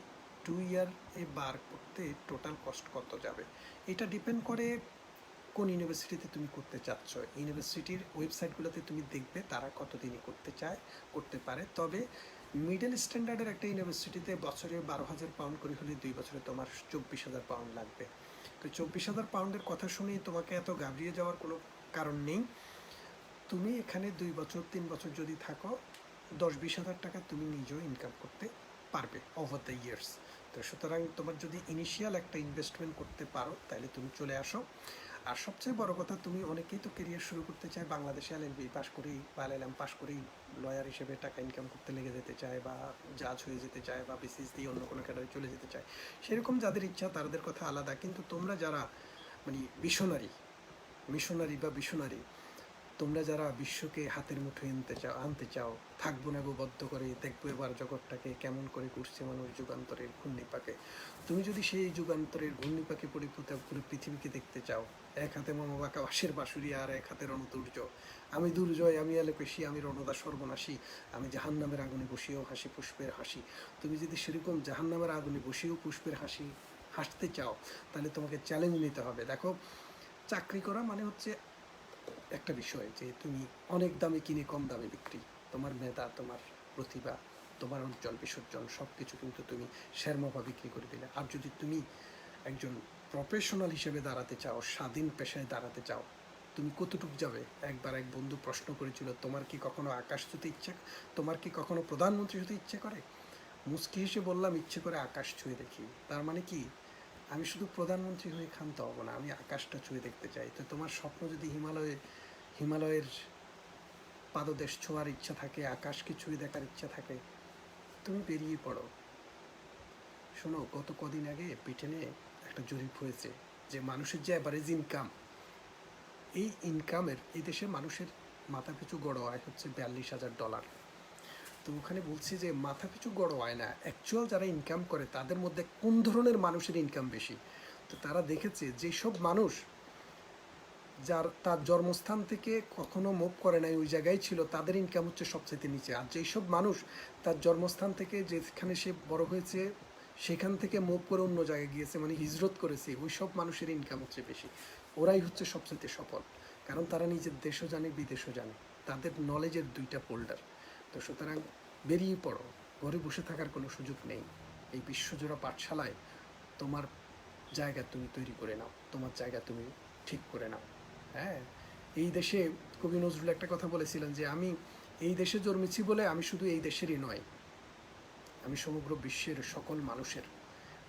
2 ইয়ার বার করতে টোটাল কস্ট কত যাবে? এটা ডিপেন্ড করে কোন ইউনিভার্সিটিতে তুমি করতে চাচ্ছ। ইউনিভার্সিটির ওয়েবসাইটগুলোতে তুমি দেখবে তারা কতদিনই করতে পারে। তবে মিডল স্ট্যান্ডার্ডের একটা ইউনিভার্সিটিতে বছরে 12,000 পাউন্ড করে হলে 2 বছরে তোমার 24,000 পাউন্ড লাগবে। তো 24,000 পাউন্ডের কথা শুনেই তোমাকে এত ঘাবড়িয়ে যাওয়ার কোনো কারণ নেই। তুমি এখানে 2 বছর 3 বছর যদি থাকো, 10-20 হাজার টাকা তুমি নিজেও ইনকাম করতে পারবে ওভার দ্য ইয়ার্স। তো সুতরাং তোমার যদি ইনিশিয়াল একটা ইনভেস্টমেন্ট করতে পারো, তাহলে তুমি চলে আসো। আর সবচেয়ে বড় কথা, তুমি অনেকেই তো কেরিয়ার শুরু করতে চায় বাংলাদেশে এলএলবি পাস করেই বা এলএলএম পাস করেই লয়ার হিসেবে টাকা ইনকাম করতে লেগে যেতে চায়, বা জাজ হয়ে যেতে চায়, বা বিসিএস দিয়ে অন্য কোনো ক্যাডারে চলে যেতে চায়। সেরকম যাদের ইচ্ছা তাদের কথা আলাদা, কিন্তু তোমরা যারা মানে মিশনারি, তোমরা যারা বিশ্বকে হাতের মুঠোয় আনতে চাও, থাকবো না বদ্ধ করে, দেখবো এবার জগৎটাকে কেমন করে ঘুরছে মানুষ যুগান্তরের ঘূর্ণিপাকে। তুমি যদি সেই যুগান্তরের ঘূর্ণিপাকে পরিপুত করে পৃথিবীকে দেখতে চাও, এক হাতে মমবাঁকা বাঁশের বাঁশুরি আর এক হাতে রণতুর্য, আমি দুর্জয়, আমি এলোকেশী, আমি রণদা সর্বনাশী, আমি জাহান্নামের আগুনে বসিয়েও হাসি পুষ্পের হাসি। তুমি যদি সেরকম জাহান্নামের আগুনে বসিয়েও পুষ্পের হাসতে চাও, তাহলে তোমাকে চ্যালেঞ্জ নিতে হবে। দেখো, চাকরি করা মানে হচ্ছে একটা বিষয় যে তুমি অনেক দামে কিনে কম দামে বিক্রি, তোমার মেধা, তোমার প্রতিভা, তোমার উজ্জ্বল বিসর্জন সব কিছু কিন্তু তুমি শেরমোভা বিক্রি করে দিলে। আর যদি তুমি একজন প্রফেশনাল হিসেবে দাঁড়াতে চাও, স্বাধীন পেশায় দাঁড়াতে চাও, তুমি কতটুকু যাবে? একবার এক বন্ধু প্রশ্ন করেছিল, তোমার কি কখনো আকাশ ছুঁতে ইচ্ছে, তোমার কি কখনো প্রধানমন্ত্রী হতে ইচ্ছে করে? মুচকি হেসে বললাম, ইচ্ছে করে আকাশ ছুঁয়ে দেখি। তার মানে কি, আমি শুধু প্রধানমন্ত্রী হয়ে ক্ষান্ত হব না, আমি আকাশটা ছুঁয়ে দেখতে চাই। তো তোমার স্বপ্ন যদি হিমালয়ের পাদদেশ ছোঁয়ার ইচ্ছা থাকে, আকাশকে ছুঁয়ে দেখার ইচ্ছা থাকে, তুমি বেরিয়ে পড়ো। শোনো, গত কদিন আগে ব্রিটেনে একটা জরিপ হয়েছে যে মানুষের যে অ্যাভারেজ ইনকাম, এই ইনকামের, এই দেশের মানুষের মাথাপিছু গড় আয় হচ্ছে $42,000। তো ওখানে বলছি যে মাথাপিছু গড় আয় না, অ্যাকচুয়াল যারা ইনকাম করে তাদের মধ্যে কোন ধরনের মানুষের ইনকাম বেশি। তো তারা দেখেছে যেসব মানুষ তার জন্মস্থান থেকে কখনো মুভ করে নাই, ওই জায়গায় ছিল, তাদের ইনকাম হচ্ছে সবচেয়ে নিচে। আর যেসব মানুষ তার জন্মস্থান থেকে, যেখানে সে বড় হয়েছে, সেখান থেকে মুভ করে অন্য জায়গায় গিয়েছে, মানে হিজরত করেছে, ওই সব মানুষের ইনকাম হচ্ছে বেশি। ওরাই হচ্ছে সবচেয়ে সফল, কারণ তারা নিজের দেশও জানে, বিদেশও জানে, তাদের নলেজের দুইটা ফোল্ডার। তো সুতরাং বেরিয়ে পড়ো, ঘরে বসে থাকার কোনো সুযোগ নেই। এই বিশ্বজোড়া পাঠশালায় তোমার জায়গা তুমি তৈরি করে নাও, তোমার জায়গা তুমি ঠিক করে নাও। হ্যাঁ, এই দেশে কবি নজরুল একটা কথা বলেছিলেন যে আমি এই দেশে জন্মেছি বলে আমি শুধু এই দেশেরই নয়, আমি সমগ্র বিশ্বের সকল মানুষের।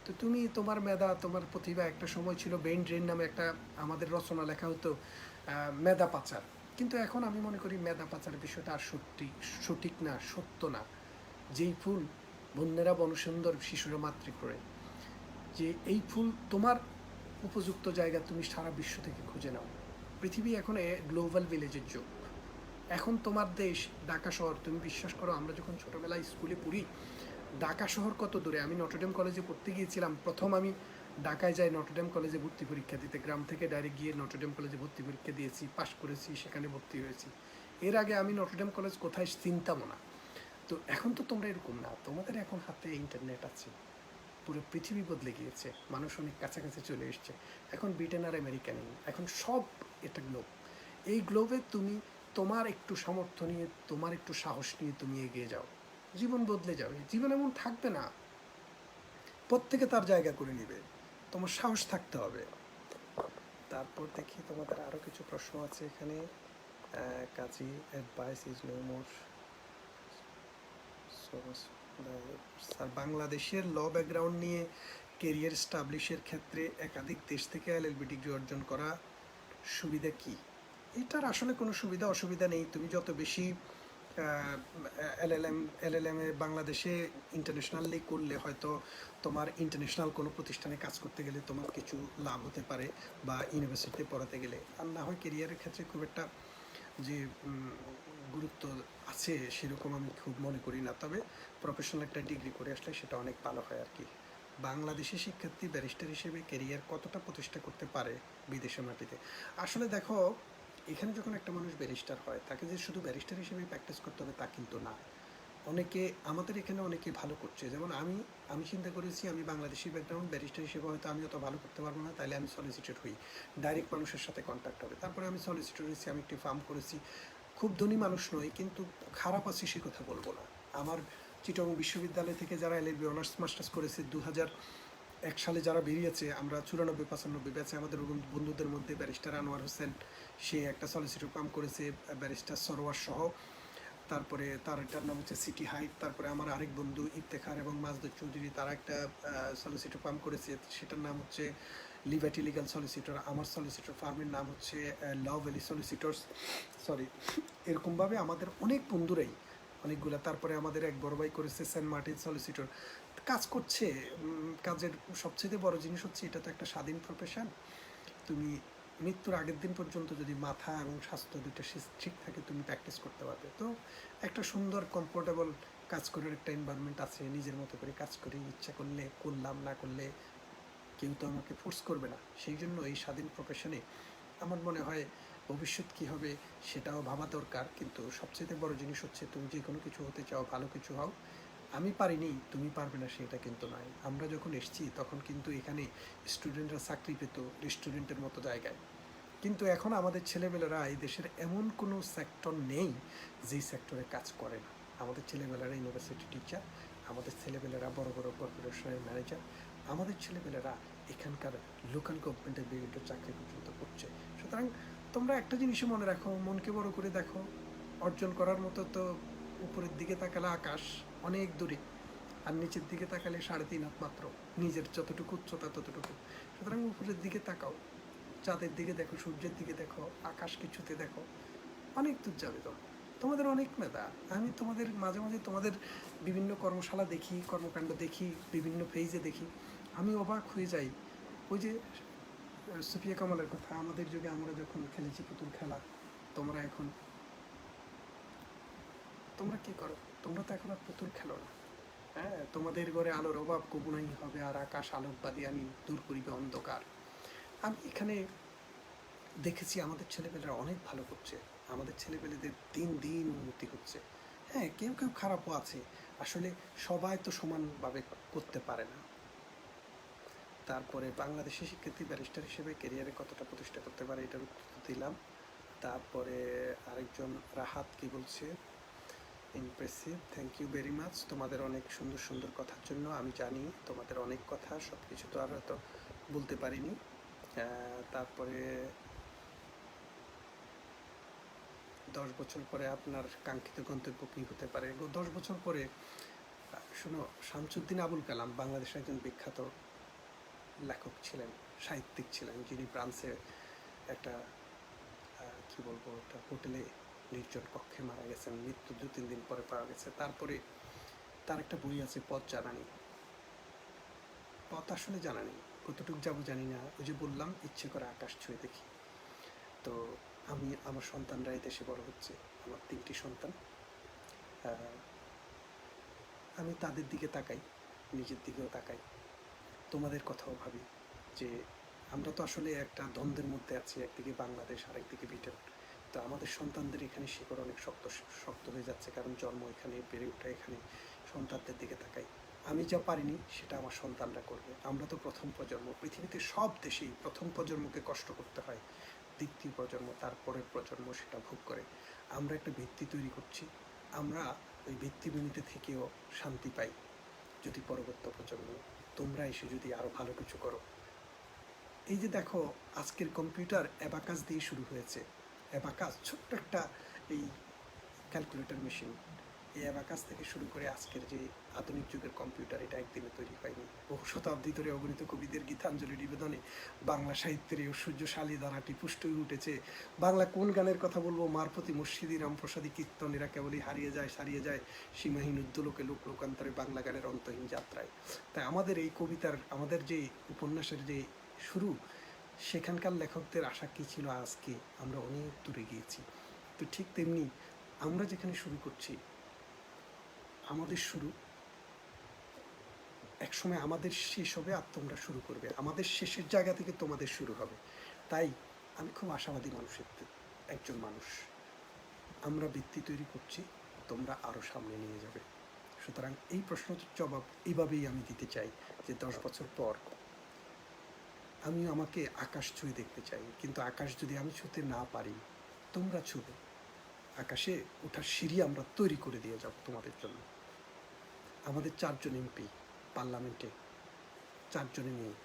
তো তুমি তোমার মেধা, তোমার প্রতিভা, একটা সময় ছিল ব্রেন ড্রেন নামে একটা আমাদের রচনা লেখা হতো, মেধা পাচার। কিন্তু এখন আমি মনে করি মেধা পাচার বিষয়টা আর সঠিক না, সত্য না। যেই ফুল বন্যেরা বনসুন্দর, শিশুরা মাতৃ করে, যে এই ফুল তোমার উপযুক্ত জায়গা তুমি সারা বিশ্ব থেকে খুঁজে নাও। পৃথিবী এখন গ্লোবাল ভিলেজের যুগ। এখন তোমার দেশ ঢাকা শহর, তুমি বিশ্বাস করো, আমরা যখন ছোটোবেলায় স্কুলে পড়ি, ঢাকা শহর কত দূরে। আমি নটরডেম কলেজে পড়তে গিয়েছিলাম, প্রথম আমি ঢাকায় যাই নটরডেম কলেজে ভর্তি পরীক্ষা দিতে, গ্রাম থেকে ডাইরেক্ট গিয়ে নটরডেম কলেজে ভর্তি পরীক্ষা দিয়েছি, পাশ করেছি, সেখানে ভর্তি হয়েছি। এর আগে আমি নটরডেম কলেজ কোথায় চিনতামও না। তো এখন তো তোমরা এরকম না, তোমাদের এখন হাতে ইন্টারনেট আছে, পুরো পৃথিবী বদলে গিয়েছে, মানুষ অনেক কাছাকাছি চলে এসছে। এখন ব্রিটেন আর আমেরিকা নেই, এখন সব এটা গ্লোব। এই গ্লোবে তুমি তোমার একটু সামর্থ্য নিয়ে, তোমার একটু সাহস নিয়ে তুমি এগিয়ে যাও, জীবন বদলে যাবে। জীবন এমন থাকবে না, প্রত্যেকে তার জায়গা করে নেবে, তোমার সাহস থাকতে হবে। তারপর দেখি তোমাদের আরও কিছু প্রশ্ন আছে এখানে। Kazi advice is no more. Sir, বাংলাদেশের ল ব্যাকগ্রাউন্ড নিয়ে কেরিয়ার স্টাবলিশের ক্ষেত্রে একাধিক দেশ থেকে এলএলবি ডিগ্রি অর্জন করা সুবিধা কি? এটার আসলে কোনো সুবিধা অসুবিধা নেই। তুমি যত বেশি এলএলএম এ বাংলাদেশে ইন্টারন্যাশনালি করলে, হয়তো তোমার ইন্টারন্যাশনাল কোনো প্রতিষ্ঠানে কাজ করতে গেলে তোমার কিছু লাভ হতে পারে, বা ইউনিভার্সিটিতে পড়াতে গেলে। আর না হয় কেরিয়ারের ক্ষেত্রে খুব একটা যে গুরুত্ব আছে সেরকম আমি খুব মনে করি না। তবে প্রফেশনাল একটা ডিগ্রি করে আসলে সেটা অনেক ভালো হয় আর কি। বাংলাদেশি শিক্ষার্থী ব্যারিস্টার হিসেবে কেরিয়ার কতটা প্রতিষ্ঠা করতে পারে বিদেশের মাটিতে? আসলে দেখো, এখানে যখন একটা মানুষ ব্যারিস্টার হয়, তাকে যে শুধু ব্যারিস্টার হিসেবে প্র্যাকটিস করতে হবে তা কিন্তু না। অনেকে আমাদের এখানে অনেকে ভালো করছে, যেমন আমি চিন্তা করেছি আমি বাংলাদেশি ব্যাকগ্রাউন্ড, ব্যারিস্টার হিসেবে হয়তো আমি অত ভালো করতে পারবো না, তাহলে আমি সলিসিটর হই, ডাইরেক্ট মানুষের সাথে কন্ট্যাক্ট হবে। তারপরে আমি সলিসিটর হয়েছি, আমি একটি ফার্ম করেছি। খুব ধনী মানুষ নই, কিন্তু খারাপ আছি সে কথা বলবো না। আমার চিটগাং বিশ্ববিদ্যালয় থেকে যারা এলএলবি অনার্স মাস্টার্স করেছে 2001 সালে যারা বেরিয়েছে, আমরা 94-95 ব্যাচে, আমাদের বন্ধুদের মধ্যে ব্যারিস্টার আনোয়ার হোসেন, সে একটা সলিসিটর ফার্ম করেছে, ব্যারিস্টার সরোয়ার সহ। তারপরে তারটার নাম হচ্ছে সিটি হাইট। তারপরে আমার আরেক বন্ধু ইফতেখার এবং মাজদুর চৌধুরী, তারা একটা সলিসিটর ফার্ম করেছে, সেটার নাম হচ্ছে লিবার্টি লিগাল সলিসিটর। আমার সলিসিটর ফার্মের নাম হচ্ছে ল ভ্যালি সলিসিটরস, সরি। এরকমভাবে আমাদের অনেক বন্ধুরাই অনেকগুলো। তারপরে আমাদের এক বড় ভাই করেছে সেন্ট মার্টিন সলিসিটর, কাজ করছে। কাজের সবচেয়ে বড় জিনিস হচ্ছে এটা তো একটা স্বাধীন প্রফেশন। তুমি মৃত্যুর আগের দিন পর্যন্ত যদি মাথা এবং স্বাস্থ্য দুইটা ঠিক থাকে, তুমি প্র্যাকটিস করতে পারবে। তো একটা সুন্দর কমফোর্টেবল কাজ করার একটা এনভায়রনমেন্ট আছে, নিজের মতো করে কাজ করি, ইচ্ছা করলে করলাম, না করলে কেউ তো আমাকে ফোর্স করবে না। সেই জন্য এই স্বাধীন প্রফেশনে আমার মনে হয় ভবিষ্যৎ কী হবে সেটাও ভাবা দরকার। কিন্তু সবচেয়ে বড় জিনিস হচ্ছে তুমি যে কোনো কিছু হতে চাও, ভালো কিছু হও। আমি পারিনি, তুমি পারবে না সেটা কিন্তু নয়। আমরা যখন এসেছি তখন কিন্তু এখানে স্টুডেন্টরা চাকরি পেত রেস্টুরেন্টের মতো জায়গায়, কিন্তু এখন আমাদের ছেলেমেয়েরা এই দেশের এমন কোনো সেক্টর নেই যেই সেক্টরে কাজ করে না। আমাদের ছেলেমেয়েরা ইউনিভার্সিটি টিচার, আমাদের ছেলেমেয়েরা বড় বড় কর্পোরেশনের ম্যানেজার, আমাদের ছেলেমেয়েরা এখানকার লোকাল গভর্নমেন্টের বিভিন্ন চাকরি পর্যন্ত করছে। সুতরাং তোমরা একটা জিনিসই মনে রাখো, মনকে বড় করে দেখো। অর্জন করার মতো তো উপরের দিকে তাকালে আকাশ অনেক দূরে, আর নিচের দিকে তাকালে 3.5 হাত মাত্র, নিজের যতটুকু উচ্চতা ততটুকু। সুতরাং উপরের দিকে তাকাও, চাঁদের দিকে দেখো, সূর্যের দিকে দেখো, আকাশকে ছুতে দেখো, অনেক দূর যাবে তো। তোমাদের অনেক মেধা। আমি তোমাদের মাঝে মাঝে তোমাদের বিভিন্ন কর্মশালা দেখি, কর্মকাণ্ড দেখি, বিভিন্ন পেজে দেখি, আমি অবাক হয়ে যাই। ওই যে সুফিয়া কামালের কথা, আমাদের যুগে আমরা যখন খেলেছি পুতুল খেলা, তোমরা এখন তোমরা কি করো? তোমরা তো এখন আর পুতুল খেলো না। হ্যাঁ, তোমাদের ঘরে আলোর অভাব কবুনাই হবে, আর আকাশ আলোক বাদী আমি দূর করিবে অন্ধকার। আমি এখানে দেখেছি আমাদের ছেলেপেলেরা অনেক ভালো করছে, আমাদের ছেলেপেলেদের দিন দিন উন্নতি হচ্ছে। হ্যাঁ, কেউ কেউ খারাপও আছে, আসলে সবাই তো সমানভাবে করতে পারে না। তারপরে বাংলাদেশি শিক্ষার্থী ব্যারিস্টার হিসেবে ক্যারিয়ারে কতটা প্রতিষ্ঠা করতে পারে, এটার উত্তর দিলাম। তারপরে আরেকজন রাহাত কি বলছে, impressive, thank you very much তোমাদের অনেক সুন্দর সুন্দর কথার জন্য। আমি জানি তোমাদের অনেক কথা, সব কিছু তো আর হয়তো বলতে পারিনি। তারপরে 10 বছর পরে আপনার কাঙ্ক্ষিত গন্তব্য কী হতে পারে? 10 বছর পরে শোনো, শামসুদ্দিন আবুল কালাম বাংলাদেশের একজন বিখ্যাত লেখক ছিলেন, সাহিত্যিক ছিলেন, যিনি ফ্রান্সে একটা কি বলবো, একটা হোটেলে নির্জন কক্ষে মারা গেছেন, মৃত্যু 2-3 দিন পরে পাওয়া গেছে। তারপরে তার একটা বই আছে পথ জানা নেই। পথ আসলে জানা নেই, কতটুকু যাবো জানি না। ওই যে বললাম, ইচ্ছে করে আকাশ ছুঁয়ে দেখি। তো আমি, আমার সন্তানরা এই দেশে বড় হচ্ছে, আমার 3টি সন্তান। আমি তাদের দিকে তাকাই, নিজের দিকেও তাকাই, তোমাদের কথাও ভাবি যে আমরা তো আসলে একটা দ্বন্দ্বের মধ্যে আছি, একদিকে বাংলাদেশ আর একদিকে ব্রিটেন। তো আমাদের সন্তানদের এখানে শিকড় অনেক শক্ত শক্ত হয়ে যাচ্ছে, কারণ জন্ম এখানে, বেড়ে ওঠা এখানে। সন্তানদের দিকে তাকাই, আমি যা পারিনি সেটা আমার সন্তানরা করবে। আমরা তো প্রথম প্রজন্ম, পৃথিবীতে সব দেশেই প্রথম প্রজন্মকে কষ্ট করতে হয়, দ্বিতীয় প্রজন্ম, তারপরের প্রজন্ম সেটা ভোগ করে। আমরা একটা ভিত্তি তৈরি করছি, আমরা ওই ভিত্তিভূমিতে থেকেও শান্তি পাই যদি পরবর্তী প্রজন্ম, তোমরা এসে যদি আরও ভালো কিছু করো। এই যে দেখো, আজকের কম্পিউটার অ্যাবাকাস দিয়ে শুরু হয়েছে। অ্যাবাকাস ছোট্ট একটা এই ক্যালকুলেটর মেশিন, এই অ্যাবাকাস থেকে শুরু করে আজকের যে আধুনিক যুগের কম্পিউটার, এটা একদিনে তৈরি হয়নি। বহু শতাব্দী ধরে অগণিত কবিদের গীতাঞ্জলি নিবেদনে বাংলা সাহিত্যের এই ঐশ্বর্যশালী ধারাটি পুষ্ট হয়ে উঠেছে। বাংলা কোন গানের কথা বলবো, মার প্রতি মসজিদি রামপ্রসাদী কীর্তনেরা কেবলই হারিয়ে যায়, সারিয়ে যায় সীমাহীন উদ্দোলকে লোক লোকান্তরে বাংলা গানের অন্তহীন যাত্রায়। তাই আমাদের এই কবিতার, আমাদের যে উপন্যাসের যে শুরু, সেখানকার লেখকদের আশা কী ছিল, আজকে আমরা অনেক দূরে গিয়েছি। তো ঠিক তেমনি আমরা যেখানে শুরু করছি, আমাদের শুরু একসময় আমাদের শেষ হবে, আর তোমরা শুরু করবে, আমাদের শেষের জায়গা থেকে তোমাদের শুরু হবে। তাই আমি খুব আশাবাদী মানুষের একজন মানুষ। আমরা ভিত্তি তৈরি করছি, তোমরা আরও সামনে নিয়ে যাবে। সুতরাং এই প্রশ্নের জবাব এইভাবেই আমি দিতে চাই যে 10 বছর পর আমি আমাকে আকাশ ছুঁয়ে দেখতে চাই, কিন্তু আকাশ যদি আমি ছুঁতে না পারি, তোমরা ছুঁবে। আকাশে ওঠার সিঁড়ি আমরা তৈরি করে দিয়ে যাব তোমাদের জন্য। আমাদের 4 জন এমপি পার্লামেন্টে, 4 জনে মেয়ে।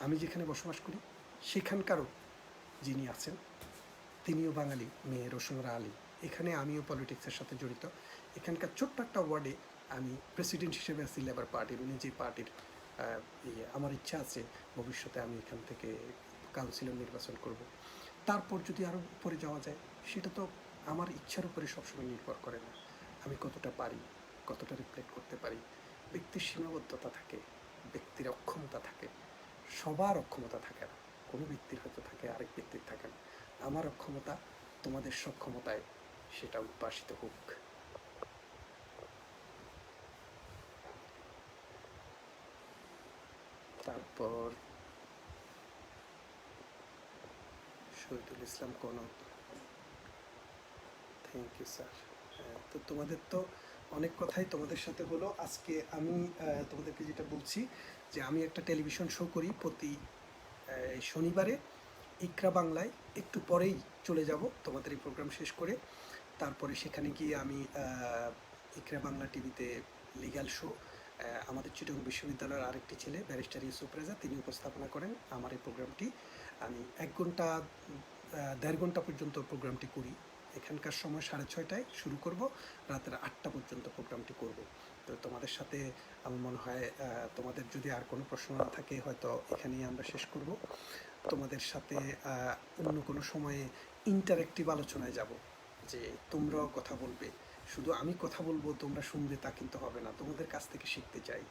আমি যেখানে বসবাস করি সেখানকারও যিনি আছেন তিনিও বাঙালি, মেয়ে রোশনরা আলী। এখানে আমিও পলিটিক্সের সাথে জড়িত। এখানকার ছোট্ট একটা ওয়ার্ডে আমি প্রেসিডেন্ট হিসেবে আছি লেবার পার্টির, উনি যে পার্টির। আমার ইচ্ছা আছে ভবিষ্যতে আমি এখান থেকে কাউন্সিলর নির্বাচন করব। তারপর যদি আরও উপরে যাওয়া যায়, সেটা তো আমার ইচ্ছার উপরে সবসময় নির্ভর করে না। আমি কতটা পারি, কতটা রিফ্লেক্ট করতে পারি। ব্যক্তির সীমাবদ্ধতা থাকে, ব্যক্তির অক্ষমতা থাকে, সবার অক্ষমতা থাকে না। কোনো ব্যক্তির হয়তো থাকে, আরেক ব্যক্তির থাকে না। আমার অক্ষমতা তোমাদের সক্ষমতায় সেটা উদ্ভাসিত হোক। তারপর Shahidul Islam Kanak, thank you sir. তো তোমাদের তো অনেক কথাই তোমাদের সাথে হলো আজকে। আমি তোমাদেরকে যেটা বলছি যে আমি একটা টেলিভিশন শো করি প্রতি শনিবারে ইকরা বাংলায়। একটু পরেই চলে যাব তোমাদের এই প্রোগ্রাম শেষ করে। তারপরে সেখানে গিয়ে আমি ইকরা বাংলা টিভিতে লিগ্যাল শো, আমাদের চিটাগং বিশ্ববিদ্যালয়ের আরেকটি ছেলে ব্যারিস্টার ইউসুফ রেজা তিনি উপস্থাপনা করেন আমার এই প্রোগ্রামটি। আমি 1 ঘন্টা 1.5 ঘন্টা পর্যন্ত প্রোগ্রামটি করি। এখানকার সময় 6:30টায় শুরু করব, রাতের 8টা পর্যন্ত প্রোগ্রামটি করব। তো তোমাদের সাথে আমার মনে হয় তোমাদের যদি আর কোনো প্রশ্ন না থাকে হয়তো এখানেই আমরা শেষ করব। তোমাদের সাথে অন্য কোনো সময়ে ইন্টারেক্টিভ আলোচনায় যাব, যে তোমরাও কথা বলবে, শুধু আমি কথা বলবো তোমরা শুনবে তা কিন্তু হবে না, তোমাদের কাছ থেকে শিখতে চাই।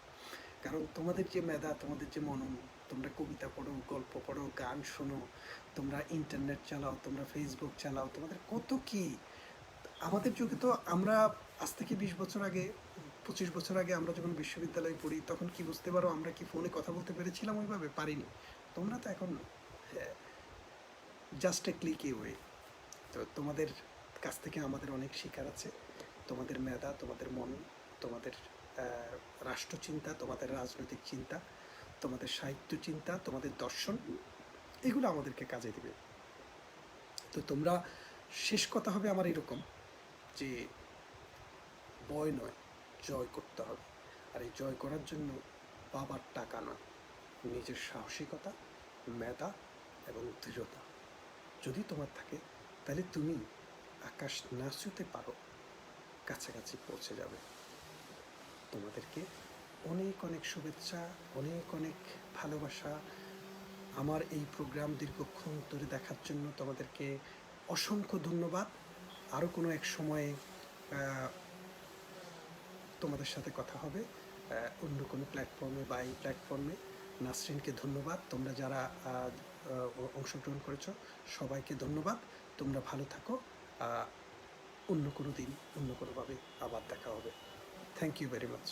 কারণ তোমাদের যে মেধা, তোমাদের যে মনন, তোমরা কবিতা পড়ো, গল্প পড়ো, গান শোনো, তোমরা ইন্টারনেট চালাও, তোমরা ফেসবুক চালাও, তোমাদের কত কি। আমাদের যুগে তো আমরা আজ থেকে 20 বছর আগে, 25 বছর আগে আমরা যখন বিশ্ববিদ্যালয়ে পড়ি তখন কি বুঝতে পারো আমরা কি ফোনে কথা বলতে পেরেছিলাম? ওইভাবে পারিনি। তোমরা তো এখন জাস্ট এ ক্লিক এওয়ে। তো তোমাদের কাছ থেকে আমাদের অনেক শেখার আছে। তোমাদের মেধা, তোমাদের মন, তোমাদের রাষ্ট্রচিন্তা, তোমাদের রাজনৈতিক চিন্তা, তোমাদের সাহিত্য চিন্তা, তোমাদের দর্শন, এগুলো আমাদেরকে কাজে দেবে। তো তোমরা, শেষ কথা হবে আমার এরকম যে ভয় নয়, জয় করতে হবে। আর এই জয় করার জন্য বাবার টাকা নয়, নিজের সাহসিকতা, মেধা এবং দৃঢ়তা যদি তোমার থাকে তাহলে তুমি আকাশ না ছুঁতে পারো, কাছাকাছি পৌঁছে যাবে। তোমাদেরকে অনেক অনেক শুভেচ্ছা, অনেক অনেক ভালোবাসা। আমার এই প্রোগ্রাম দীর্ঘক্ষণ ধরে দেখার জন্য তোমাদেরকে অসংখ্য ধন্যবাদ। আরও কোনো এক সময়ে তোমাদের সাথে কথা হবে অন্য কোনো প্ল্যাটফর্মে বা এই প্ল্যাটফর্মে। নাসরিনকে ধন্যবাদ, তোমরা যারা অংশগ্রহণ করেছো সবাইকে ধন্যবাদ। তোমরা ভালো থাকো, অন্য কোনো দিন অন্য কোনোভাবে আবার দেখা হবে। Thank you very much.